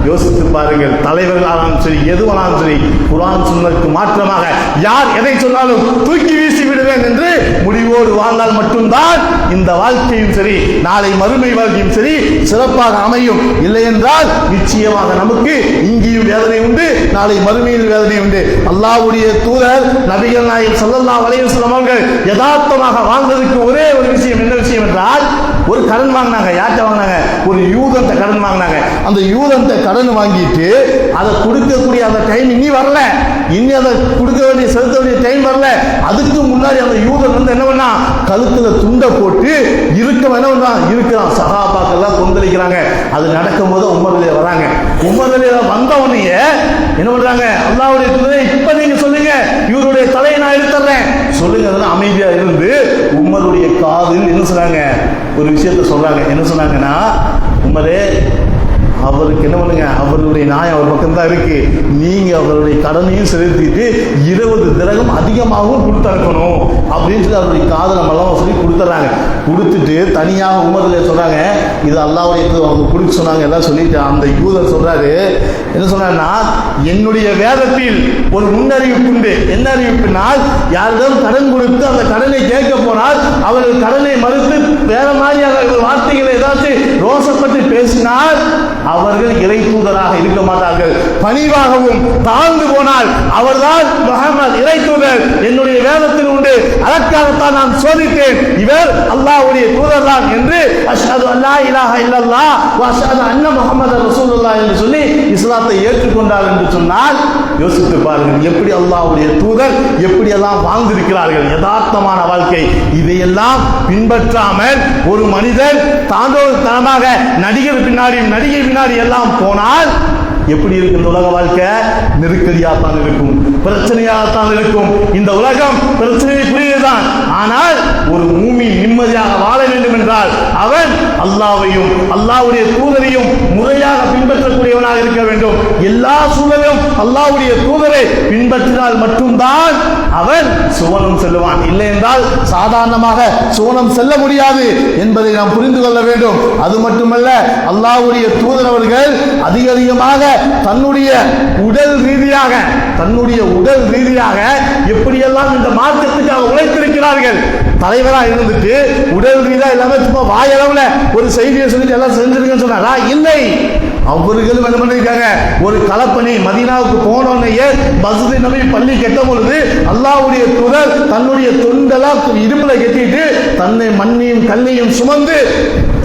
[SPEAKER 1] யோசித்து பாருங்கள். தலைவர்களாலும் சரி, எதுவானாலும் சரி, குர்ஆன் சுன்னத்துக்கு மாற்றமாக யார் எதை சொன்னாலும் தூக்கி வீசி விடுவேன் என்று முடிவோடு வாழ்ந்தால் மட்டும்தான் இந்த வாழ்க்கையும் சரி, நாளை மறுமை வாழ்க்கையும் சரி சிறப்பாக அமையும். இல்லை என்றால் நிச்சயமாக நமக்கு இங்கேயும் வேதனை உண்டு, நாளை மறுமையில் வேதனை உண்டு. அல்லாஹ்வுடைய தூதர் நபிகள் நாயகம் ஸல்லல்லாஹு அலைஹி வஸல்லம் அவர்கள் யதார்த்தமாக வாழ்ந்ததுக்கு ஒரே ஒரு விஷயம், என்ன விஷயம் என்றால், ஒரு கடன் வாங்கினாங்க. யார்கிட்ட வாங்கினாங்க? ஒரு யூதன்ட்ட கடன் வாங்கினாங்க. அந்த யூதன்ட்ட கடன் வாங்கிட்டு அதை கொடுக்கக்கூடிய அந்த டைம் இனி வரல, இனி அதை கொடுக்க வேண்டிய செலுத்த வேண்டிய டைம் வரல. அதுக்கு முன்னாடி அந்த யூதன் வந்து என்ன பண்ணா, கழுத்துல துண்டை போட்டு இருக்கிறான். சஹாபாக்கெல்லாம் கொந்தளிக்கிறாங்க. அது நடக்கும் போது உமர் ரலியல்லாஹு வராங்க. உமர் ரலியல்லாஹு வந்த உடனே என்ன பண்றாங்க? அல்லாஹ்வுடைய தூதரே, இப்ப நீங்க சொல்லுங்க, இவருடைய தலையை நான் எடுத்துறேன் சொல்லுங்க. அதெல்லாம் அமைதியா இருந்து உமருடைய காதில் என்ன சொன்னாங்க? ஒரு விஷயத்த சொல்றாங்க. என்ன சொன்னாங்கன்னா, உமரே, அவருக்கு என்ன பண்ணுங்க, அவருடைய நியாயம் அவர் பக்கம் தான் இருக்கு. நீங்க அவருடைய கடனையும் செலுத்திட்டு 20 திரகம் அதிகமாகவும் கொடுத்தனுப்பணும் அப்படின்னு சொல்லி அவருடைய காதலை மலம் சொல்லி கொடுத்துறாங்க. கொடுத்துட்டு தனியாக உமர்ல சொல்றாங்க, இது அல்லாஹ்வுடைய அவங்க கொடுக்க சொன்னாங்க. எல்லாம் சொல்லிட்டு அந்த யூதர் சொல்றாரு, என்ன சொன்னாருன்னா, என்னுடைய வேதத்தில் ஒரு முன்னறிவிப்பு உண்டு. என்ன அறிவிப்புனால், யாரிடம் கடன் கொடுத்து அந்த கடனை கேட்க போனால் அவர்கள் கடனை மறுத்து வேற மாதிரியான வார்த்தைகளை ஏதாச்சும் ரோசப்பட்டு பேசினால் அவர்கள் இறை தூதராக இருக்க மாட்டார்கள். பணிவாகவும் தாழ்ந்து போனால் அவர்தான் முஹம்மது இறை தூதர், என்னுடைய வேதத்தில் உண்டு, கொண்டு அதற்காகத்தான் நான் சோதித்தேன், இவர் அல்லாஹ்வுடைய தூதர் தான் என்று அஷ்ஹது அல்லா இலாஹ இல்லல்லாஹ் வ அஷ்ஹது அன்ன முஹம்மது ரசூலுல்லாஹ் என்று சொல்லி இஸ்லாத்தை ஏற்றுக்கொண்டார் என்று சொன்னால் யோசித்து பாருங்கள், எப்படி அல்லாஹ்வுடைய தூதர் எப்படி எல்லாம் வாழ்ந்திருக்கிறார்கள், யதார்த்தமான வாழ்க்கை. இதையெல்லாம் பின்பற்றாமல் ஒரு மனிதன் தாண்டோதனமாக நடிகர் பின்னாடியும் நடிகை பின்னாடி எல்லாம் போனால் எப்படி இருக்கு இந்த உலக வாழ்க்கை? நெருக்கடியாகத்தான் இருக்கும், பிரச்சனையாகத்தான் இருக்கும். இந்த உலகம் பிரச்சனைக்குரியதுதான். ஆனால் ஒரு மூமின் நிம்மதியாக வாழ வேண்டும் என்றால் அவன் அல்லாஹ்வையும் அல்லாஹ்வுடைய தூதரையும் முறையாக பின்பற்றக்கூடியவனாக இருக்க வேண்டும். எல்லா சூழலும் அல்லாஹ்வுடைய தூதரை பின்பற்றினால் மட்டும்தான் அவன் சுவனம் செல்லுவான். இல்லை என்றால் சாதாரணமாக சுவனம் செல்ல முடியாது என்பதை நாம் புரிந்து கொள்ள வேண்டும். அது மட்டுமல்ல, அல்லாஹ்வுடைய தூதர் அவர்கள் அதிகமாக தன்னுடைய உடல் ரீதியாக எப்படியெல்லாம் இந்த மார்க்கத்துக்காக உழைத்திருக்கிறார்கள். தலைவராக இருந்துட்டு உடல் ரீதியாக எல்லாமே சும்மா வாயளவுல ஒரு செய்தியை சொல்லிட்டு எல்லாம் செஞ்சிருக்கேன்னு சொன்னாரா? இல்லை. அவர்களும் என்ன பண்ணிருக்காங்க, ஒரு களப்பணி. மதீனாவுக்கு போனோன்னையே மஸ்ஜித் நபி பள்ளி கெட்ட பொழுது அல்லாஹ்வுடைய தூதர் தன்னுடைய தொண்டெல்லாம் இடுப்புல கட்டிட்டு தன்னை மண்ணையும் கல்லையும் சுமந்து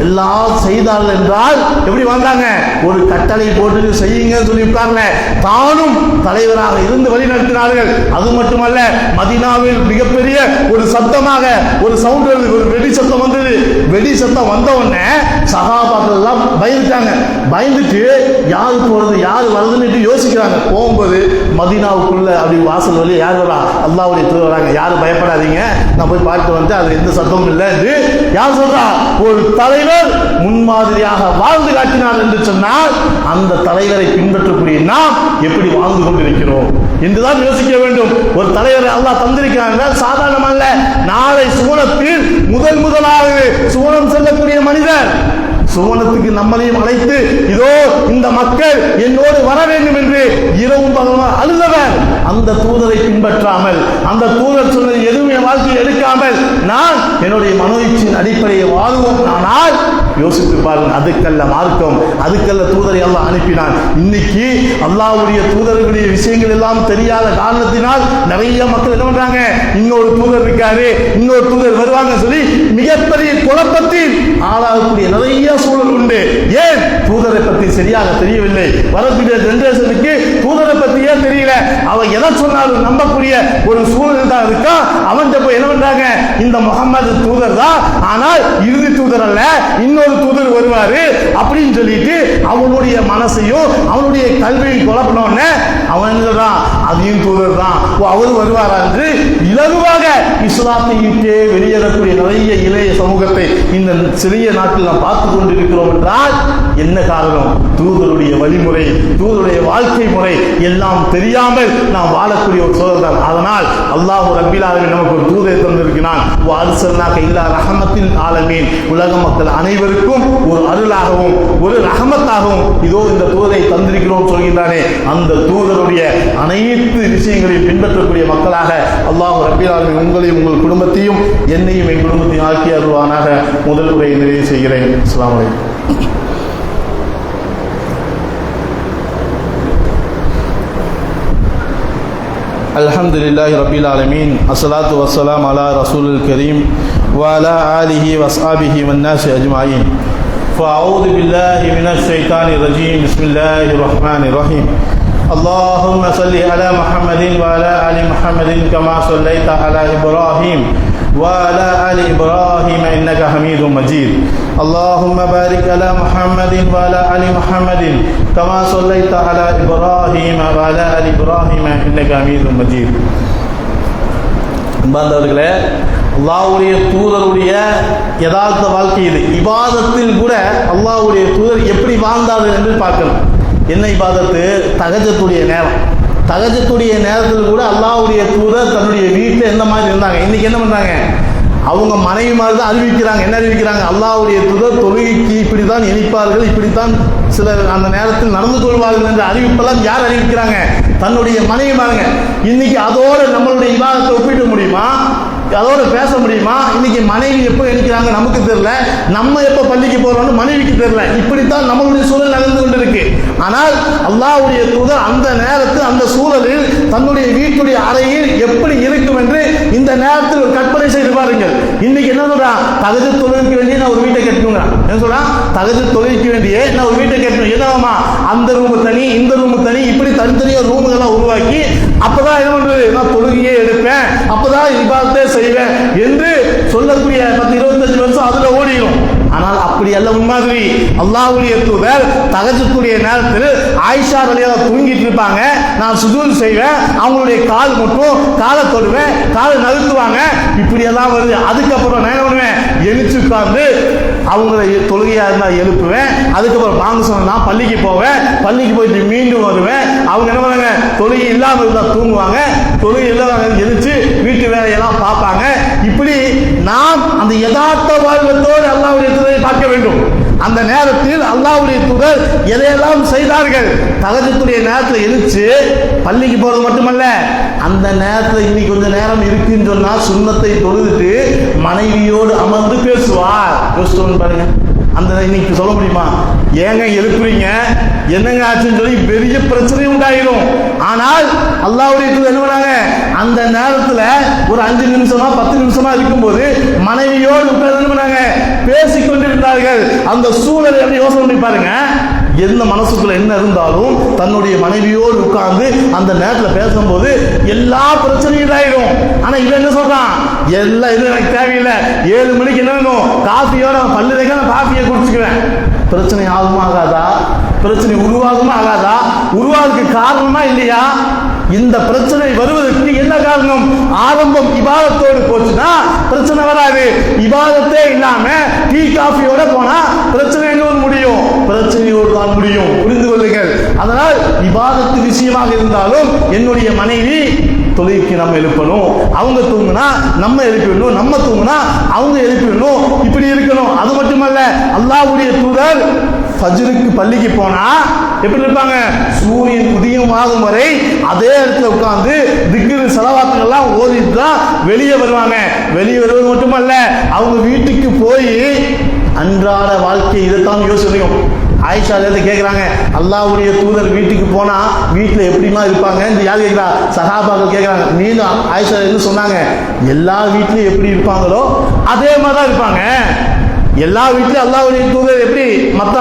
[SPEAKER 1] எல்லாம் செய்தார்கள் என்றால் எப்படி வந்தாங்க? ஒரு கட்டளை போட்டு செய்யுங்கன்னு சொல்லி உட்கார்ல தானும் தலைவராக இருந்து வழி நடத்தினார்கள். அது மட்டுமல்ல, மதீனாவில் மிகப்பெரிய ஒரு சத்தமாக ஒரு சவுண்ட் வருது, ஒரு வெடி சத்தம் வந்தது. வெடி சத்தம் வந்த உடனே சஹாபாக்கள் எல்லாம் பயந்துட்டு யாரு போறது யாரு வருதுன்னு யோசிக்கிறாங்க. போகும்போது மதீனாவுக்குள்ள அப்படி வாசல் வழி யார் வரா? அல்லாஹ்வுடைய தூதர் வராங்க. யாரும் பயப்படாதீங்க, நான் போய் பார்த்து வந்து அது எந்த சத்தமும் இல்லை என்று யார் சொல்றா? ஒரு தலைவர் முன்மாதிரியாக வாழ்ந்து காட்டினார் என்று சொன்னால் அந்த தலைவரை பின்பற்றக்கூடிய நாம் எப்படி வாழ்ந்து கொண்டிருக்கிறோம் என்றுதான் யோசிக்க வேண்டும். ஒரு தலைவரை அல்லாஹ் தந்திருக்கிறார், சாதாரண அல்ல. நாளை சுவனத்தில் முதலாக சுவனம் செல்லக்கூடிய மனிதர், சுவனத்துக்கு நம்மளையும் அழைத்து இதோ இந்த மக்கள் என்னோடு வர வேண்டும் என்று இரவும் பகலும் அழுதவர், அந்த தூதரை பின்பற்றாமல் அந்த தூதர் சொன்னது எதுவுமே வாழ்க்கையை எடுக்காமல் நான் என்னுடைய மனோயிச்சின் அடிப்படையை வாழ்வோம். ஆனால் யோசித்து பாருங்கள், அதுக்கல்ல மார்க்கம், அதுக்கல்ல தூதரை அல்லாஹ் அனுப்பினான். இன்னைக்கு அல்லாஹ்வுடைய தூதர்களுடைய விஷயங்கள் எல்லாம் தெரியாத காரணத்தினால் நிறைய மக்கள் என்ன பண்றாங்க, இன்னொரு தூதர் இருக்காரு, இன்னொரு தூதர் வருவாங்க சொல்லி மிகப்பெரிய குழப்பத்தில் ஆளாகக்கூடிய நிறைய சூழல் உண்டு. ஏன்? தூதரை பற்றி சரியாக தெரியவில்லை. வரக்கூடிய ஜெனரேஷனுக்கு தூதரை பற்றியே தெரியல. அவன் எதை சொன்னாலும் நம்பக்கூடிய ஒரு சூழல் தான் இருக்கா. அவன் போய் என்ன பண்றாங்க, இந்த முகமது தூதர் தான், ஆனால் இறுதி தூதர் அல்ல, இன்னொரு தூதர் வருவாரு அப்படின்னு சொல்லிட்டு அவனுடைய மனசையும் அவனுடைய கல்வியும் குழப்பினோன்னு அவன் என்னதான் அதையும் தூதர் தான், அவரு வருவாரா என்று இலகுவாக இஸ்லாத்தை விட்டே வெளியேறக்கூடிய நிறைய இளைய சமூகத்தை இந்த சிறிய நாட்டில் நாம் பார்த்து கொண்டிருக்கிறோம் என்றால் என்ன காரணம்? தூதருடைய வழிமுறை, தூதருடைய வாழ்க்கை முறை எல்லாம் தெரியாமல் நாம் வாழக்கூடிய ஒரு சூழல் தான். அதனால் அல்லாஹ் ரப்பில் ஆலமீன் நமக்கு ஒரு தூதரை தந்திருக்கிறான். வஅர்ஸல்னாக இல்லா ரஹமத்தில் ஆலமீன், உலக மக்கள் அனைவருக்கும் ஒரு அருளாகவும் ஒரு ரஹமத்தாகவும் இதோ இந்த தூதரை தந்திருக்கிறோம் சொல்கின்றானே, அந்த தூதருடைய அனைத்து விஷயங்களையும் பின்பற்றக்கூடிய மக்களாக அல்லாஹ் ரப்பில் ஆலமீன் உங்களையும் உங்கள் குடும்பத்தையும் என்னையும் என் குடும்பத்தையும் ஆக்கி அருள்வானாக. முதல் உரையை நிறைவு செய்கிறேன். அஸ்ஸலாமு அலைக்கும். அல்ஹம்துலில்லாஹி ரப்பில் ஆலமீன், அஸ்ஸலாத்து வஸ்ஸலாம் அலா ரசூலில் கரீம் வ அலா ஆலிஹி வஸ்ஹாபிஹி வன்னாஸ் அஜ்மாயின். ஃபஅஊது பில்லாஹி மினஷ் ஷைத்தானிர் ரஜீம். பிஸ்மில்லாஹிர் ரஹ்மானிர் ரஹீம். اللهم صل على محمد وعلى آل محمد كما صليت على إبراهيم وعلى آل إبراهيم إنك حميد مجيد. اللهم بارك على محمد وعلى آل محمد كما صليت على إبراهيم وعلى آل إبراهيم إنك حميد مجيد. அன்பார்ந்தவர்களே, அல்லாஹ்வுடைய தூதருடைய யதார்த்த வாழ்க்கை இது. இபாதத்தில் கூட அல்லாஹ்வுடைய தூதர் எப்படி வாழ்ந்தார்கள் என்று பார்க்கணும். என்ன இபாதத்து? தஹஜ்ஜுடைய நேரம். தஹஜ்ஜுடைய நேரத்தில் கூட அல்லாஹ்வுடைய தூதர் தன்னுடைய வீட்டில் எந்த மாதிரி இருந்தாங்க? இன்னைக்கு என்ன பண்றாங்க? அவங்க மனைவி மாதிரி தான் அறிவிக்கிறாங்க. என்ன அறிவிக்கிறாங்க? அல்லாஹ்வுடைய தூதர் தொழுகைக்கு இப்படித்தான் எணிப்பார்கள், இப்படித்தான் சிலர் அந்த நேரத்தில் நடந்து கொள்வார்கள் என்ற அறிவிப்பெல்லாம் யார் அறிவிக்கிறாங்க? தன்னுடைய மனைவி பாருங்க. இன்னைக்கு அதோடு நம்மளுடைய இபாதத்தை ஒப்பிட முடியுமா? அதோட பேச முடியுமா? இன்னைக்கு மனைவி எப்போ எண்ணிக்கிறாங்க நமக்கு தெரியல, நம்ம எப்போ பள்ளிக்கு போறோம்னு மனைவிக்கு தெரியல. இப்படித்தான் நம்மளுடைய சூழல் நடந்து கொண்டிருக்கு. ஆனால் அல்லாஹ்வுடைய தூதர் அந்த நேரத்தில் அந்த சூழலில் தன்னுடைய வீட்டுடைய அறையில் எப்படி இருக்கும் என்று இந்த நேரத்தில் ஒரு கற்பனை செய்து பாருங்கள். இன்னைக்கு என்ன சொல்றான், தகஜத் தொழுகைக்கு வேண்டிய நான் ஒரு வீட்டை கட்டணுங்கிறான். என்ன சொல்றான், தகஜத் தொழுகைக்கு வேண்டிய நான் ஒரு வீட்டை கட்டணும். என்னவாமா, அந்த ரூமு தனி, இந்த ரூமு தனி, இப்படி தனித்தனியாக ரூமுகள்லாம் உருவாக்கி அப்பதான் என்ன பண்றது, நான் தொழுகையே எடுப்பேன், அப்பதான் இபாதத்தை செய்வேன் என்று சொல்லக்கூடிய 10-25 வருஷம் அதுல ஓடிடும். ஆனால் அப்படி அல்ல முன்மாதிரி. அல்லாஹ்வுடைய தூதர் தஹஜ்ஜுடைய நேரத்தில் ஆயிஷா ரலியல்லாஹு தூங்கிட்டு இருப்பாங்க, நான் சுஜூத் செய்வேன், அவங்களுடைய கால் மட்டும் காலை தொடுவேன், காலை நழுத்துவாங்க, இப்படி எல்லாம் வருது. அதுக்கப்புறம் நான் என்ன பண்ணுவேன், எழுச்சி உட்கார்ந்து அவங்களை தொழுகையா இருந்தால் எழுப்புவேன். அதுக்கப்புறம் பாங்க சொன்னா பள்ளிக்கு போவேன், பள்ளிக்கு போயிட்டு மீண்டும் வருவேன். அவங்க என்ன பண்ணுவாங்க, தொழுகை இல்லாமல் இருந்தால் தூங்குவாங்க, தொழுகை இல்லாம எழுந்திருச்சு வீட்டு வேலையெல்லாம் பார்ப்பாங்க. இப்படி நாம் அந்த யதார்த்த வாழ்வத்தோடு அல்லாஹ்வுடைய தூதரை பார்க்க வேண்டும். அந்த நேரத்தில் அல்லாஹ்வுடைய தூதர் எதையெல்லாம் செய்தார்கள். தஹஜ்ஜுடைய நேரத்தில் எழுந்து பள்ளிக்கு போறது மட்டுமல்ல, அந்த நேரத்தில் இன்னைக்கு கொஞ்சம் நேரம் இருக்குன்னு சொன்னா சுன்னத்தை தொழுதுட்டு மனைவியோடு அமர்ந்து பேசுவார். யோசிச்சு பாருங்க, அந்த இன்னைக்கு சொல்ல முடியுமா, ஏங்க எழுப்புறீங்க, என்னங்க ஆச்சுன்னு சொல்லி பெரிய பிரச்சனை உண்டாயிரும். ஆனால் அல்லாஹ்வுடைய தூதர் என்ன பண்ணாங்க, அந்த நேரத்தில் ஒரு 5 நிமிஷமா 10 நிமிஷமா இருக்கும்போது மனைவியோடு உட்கார்ந்து என்ன பண்ணாங்க, பேசிக்கொண்டிருந்தார்கள். அந்த சூழலை எப்படி யோசனை பண்ணி பாருங்க. எந்த மனசுக்குள்ள என்ன இருந்தாலும் தன்னுடைய மனைவியோடு உட்கார்ந்து அந்த நேரத்தில் பேசும்போது எல்லா பிரச்சனையும் ஆயிடும். ஆனா இவன் என்ன சொல்றான், எல்லாம் இது எனக்கு தேவையில்லை, 7 மணிக்கு என்ன வேணும், காஃபியோட பல்லு வைக்க நான் காஃபியை குடிச்சுக்குவேன். பிரச்சனை ஆகுமா ஆகாதா, பிரச்சனை உருவாகுமா ஆகாதா, உருவாகுறதுக்கு காரணமா இல்லையா? இந்த பிரச்சனை வருவதற்கு என்ன காரணம், ஆரம்பம் இபாதத்தோடு போச்சுன்னா பிரச்சனை வராது. இபாதத்தே இல்லாம டீ காஃபியோட போனா பிரச்சனை எங்க முடியும், பிரச்சனையோடு தான் முடியும். புரிந்து கொள்ளுங்கள். அதனால் இபாதத்து விஷயமாக இருந்தாலும் என்னுடைய மனைவி தொழுகைக்கு நம்ம எழுப்பணும், அவங்க தூங்குனா நம்ம எழுப்பிடணும், நம்ம தூங்குனா அவங்க எழுப்பிடணும், இப்படி இருக்கணும். அது மட்டுமல்ல, அல்லாஹ்வுடைய தூதர் ஃபஜ்ருக்கு பள்ளிக்கு போனா எப்படி இருப்பாங்க, சூரியன் உதயமாகும் வரை அதே இடத்துல உட்கார்ந்து திக்ரு ஸலவாத்துகள் எல்லாம் ஓதிட்டு தான் வெளியே வருவாங்க. வெளியே வருவது மட்டுமல்ல, அவங்க வீட்டுக்கு போய் அன்றாட வாழ்க்கை இதைத்தான் யோசிக்கணும். ஆயிஷா கேட்குறாங்க, அல்லாஹ்வுடைய தூதர் வீட்டுக்கு போனா வீட்டில் எப்படிமா இருப்பாங்க, இந்த யார் கேட்குறா, சஹாபாக்கள் கேட்குறாங்க. நீனும் ஆயிஷா என்ன சொன்னாங்க, எல்லா வீட்லையும் எப்படி இருப்பாங்களோ அதே மாதிரி தான் இருப்பாங்க. எல்லா வீட்லையும் அல்லாஹ்வுடைய தூதர் எப்படி மற்ற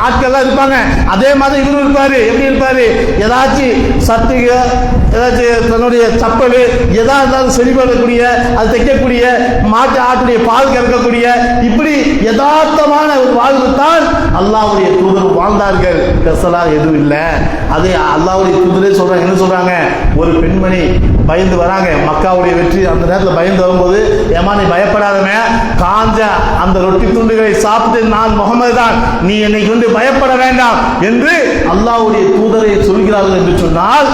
[SPEAKER 1] ஆட்கள்லாம் இருப்பாங்க, அதே மாதிரி இவரும் இருப்பாரு. எப்படி இருப்பாரு, ஏதாச்சும் சட்டுக, ஏதாச்சும் தன்னுடைய சப்பல் எதா இருந்தாலும் சரிபடக்கூடிய, அது தைக்கக்கூடிய, மாட்டு ஆட்டுடைய பால் கறக்கக்கூடிய, இப்படி யதார்த்தமான ஒரு வாழ்வு தான் அல்லாஹ்வுடைய தூதர் வாழ்ந்தார்கள். ஸ்பெஷலாக எதுவும் இல்லை. அதே அல்லாஹ்வுடைய தூதரே சொல்றாங்க. என்ன சொல்றாங்க, ஒரு பெண்மணி பயந்து வராங்க, மக்காவுடைய வெற்றி அந்த நேரத்தில் பயந்து வரும்போது, ஏமா நீ பயப்படாதமே, காஞ்ச அந்த ரொட்டி துண்டுகளை சாப்பிட்டு நான் முகமது தான், நீ என்னை கொண்டு பயப்பட வேண்டாம் என்று அல்லாஹ்வுடைய தூதரை சொல்கிறார்கள் என்று சொன்னால்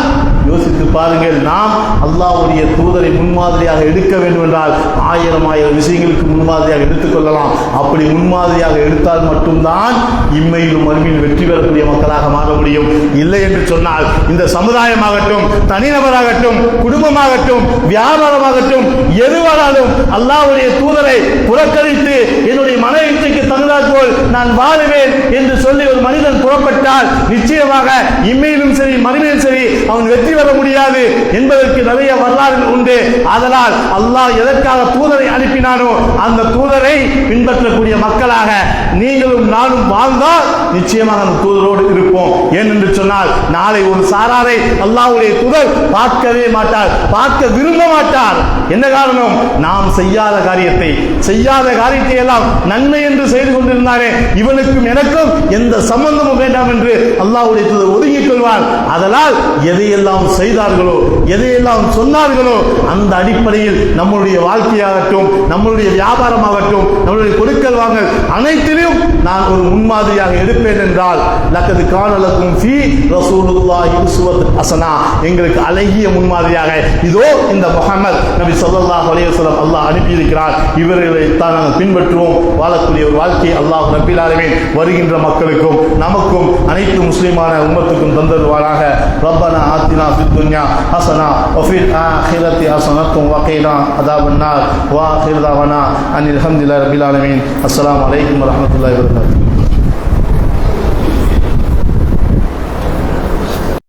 [SPEAKER 1] யோசித்து பாருங்கள். நாம் அல்லாஹ்வுடைய தூதரை முன்மாதிரியாக எடுக்க வேண்டும் என்றால் 1000 விஷயங்களுக்கு முன்மாதிரியாக எடுத்துக்கொள்ளலாம். அப்படி முன்மாதிரியாக எடுத்தால் மட்டும்தான் இம்மையிலும் மறுமையிலும் வெற்றி பெறக்கூடிய மக்களாக மாற முடியும். இல்லை என்று சொன்னால் இந்த சமுதாயமாகட்டும், தனிநபராகட்டும், குடும்பமாகட்டும், வியாபாரமாகட்டும், எதுவானாலும் அல்லாஹ்வுடைய தூதரை புறக்கணித்து என்னுடைய மன இச்சைக்கு தகுந்தாற்போல் நான் வாழுவேன் என்று சொல்லி ஒரு மனிதன் புறப்பட்டால் நிச்சயமாக இம்மையிலும் சரி மறுமையிலும் சரி அவன் வெற்றி பெற முடியாது என்பதற்கு நிறைய வரலாறுகள் உண்டு. அதனால் அல்லாஹ் எதற்காக தூதரை அனுப்பினானோ அந்த தூதரை பின்பற்றக்கூடிய மக்களாக நீங்களும் நானும் வாழ்ந்தால் நிச்சயமாக அந்த தூதரோடு இருப்போம். ஏனென்று சொன்னால் நாளை ஒரு சாராரை அல்லாஹ்வுடைய தூதர் பார்க்கவே மாட்டார், பார்க்க விரும்ப மாட்டார். என்ன காரணம், நாம் செய்யாத காரியத்தை எல்லாம் நன்மை என்று செய்து கொண்டிருந்தாரே, இவனுக்கும் எனக்கும் எந்த சம்பந்தமும் வேண்டாம் என்று அல்லாஹ்வுடைய தூதர் ஒதுங்கிக் கொள்வார். அதனால் எதையெல்லாம் செய்தார்களோ, எதையெல்லாம் சொன்னார்களோ அந்த அடிப்படையில் நம்முடைய வாழ்க்கையாகட்டும், நம்முடைய வியாபாரமாகட்டும், நம்முடைய கொடுக்கல் வாங்கல் அனைத்திலும் நான் ஒரு முன்மாதிரியாக எடுப்பேன் என்றால் லக்கது கான லக்கும் ஃபீ ரசூலுல்லாஹி உஸ்வத்துன் ஹஸனா, எங்களுக்கு அழகிய முன்மாதிரியாக இதோ இந்த முஹம்மது நபி ஸல்லல்லாஹு அலைஹி வஸல்லம் அல்லாஹ் அனுப்பி இருக்கிறார். இவர்களை தான் நாங்கள் பின்பற்றுவோம். வாழக்கூடிய ஒரு வாழ்க்கை அல்லாஹ் ரப்பில் ஆலமீன் வருகின்ற மக்களுக்கும் நமக்கும் அனைத்து முஸ்லிமான உம்மத்துக்கும் தந்தருவாராக. ரப்பனா ஆத்தினா ஃபித் துன்யா ஹஸனா வ ஃபில் ஆখিরাতি ஹஸனத்தும் வ கீனா அஸாபன் நார் வ ஆখির தாவானா அனில் ஹம்துலில்லாஹி ரப்பில் ஆலமீன். அஸ்ஸலாமு அலைக்கும் வ ரஹ்மத்துல்லாஹி வ பரகாத்துஹு.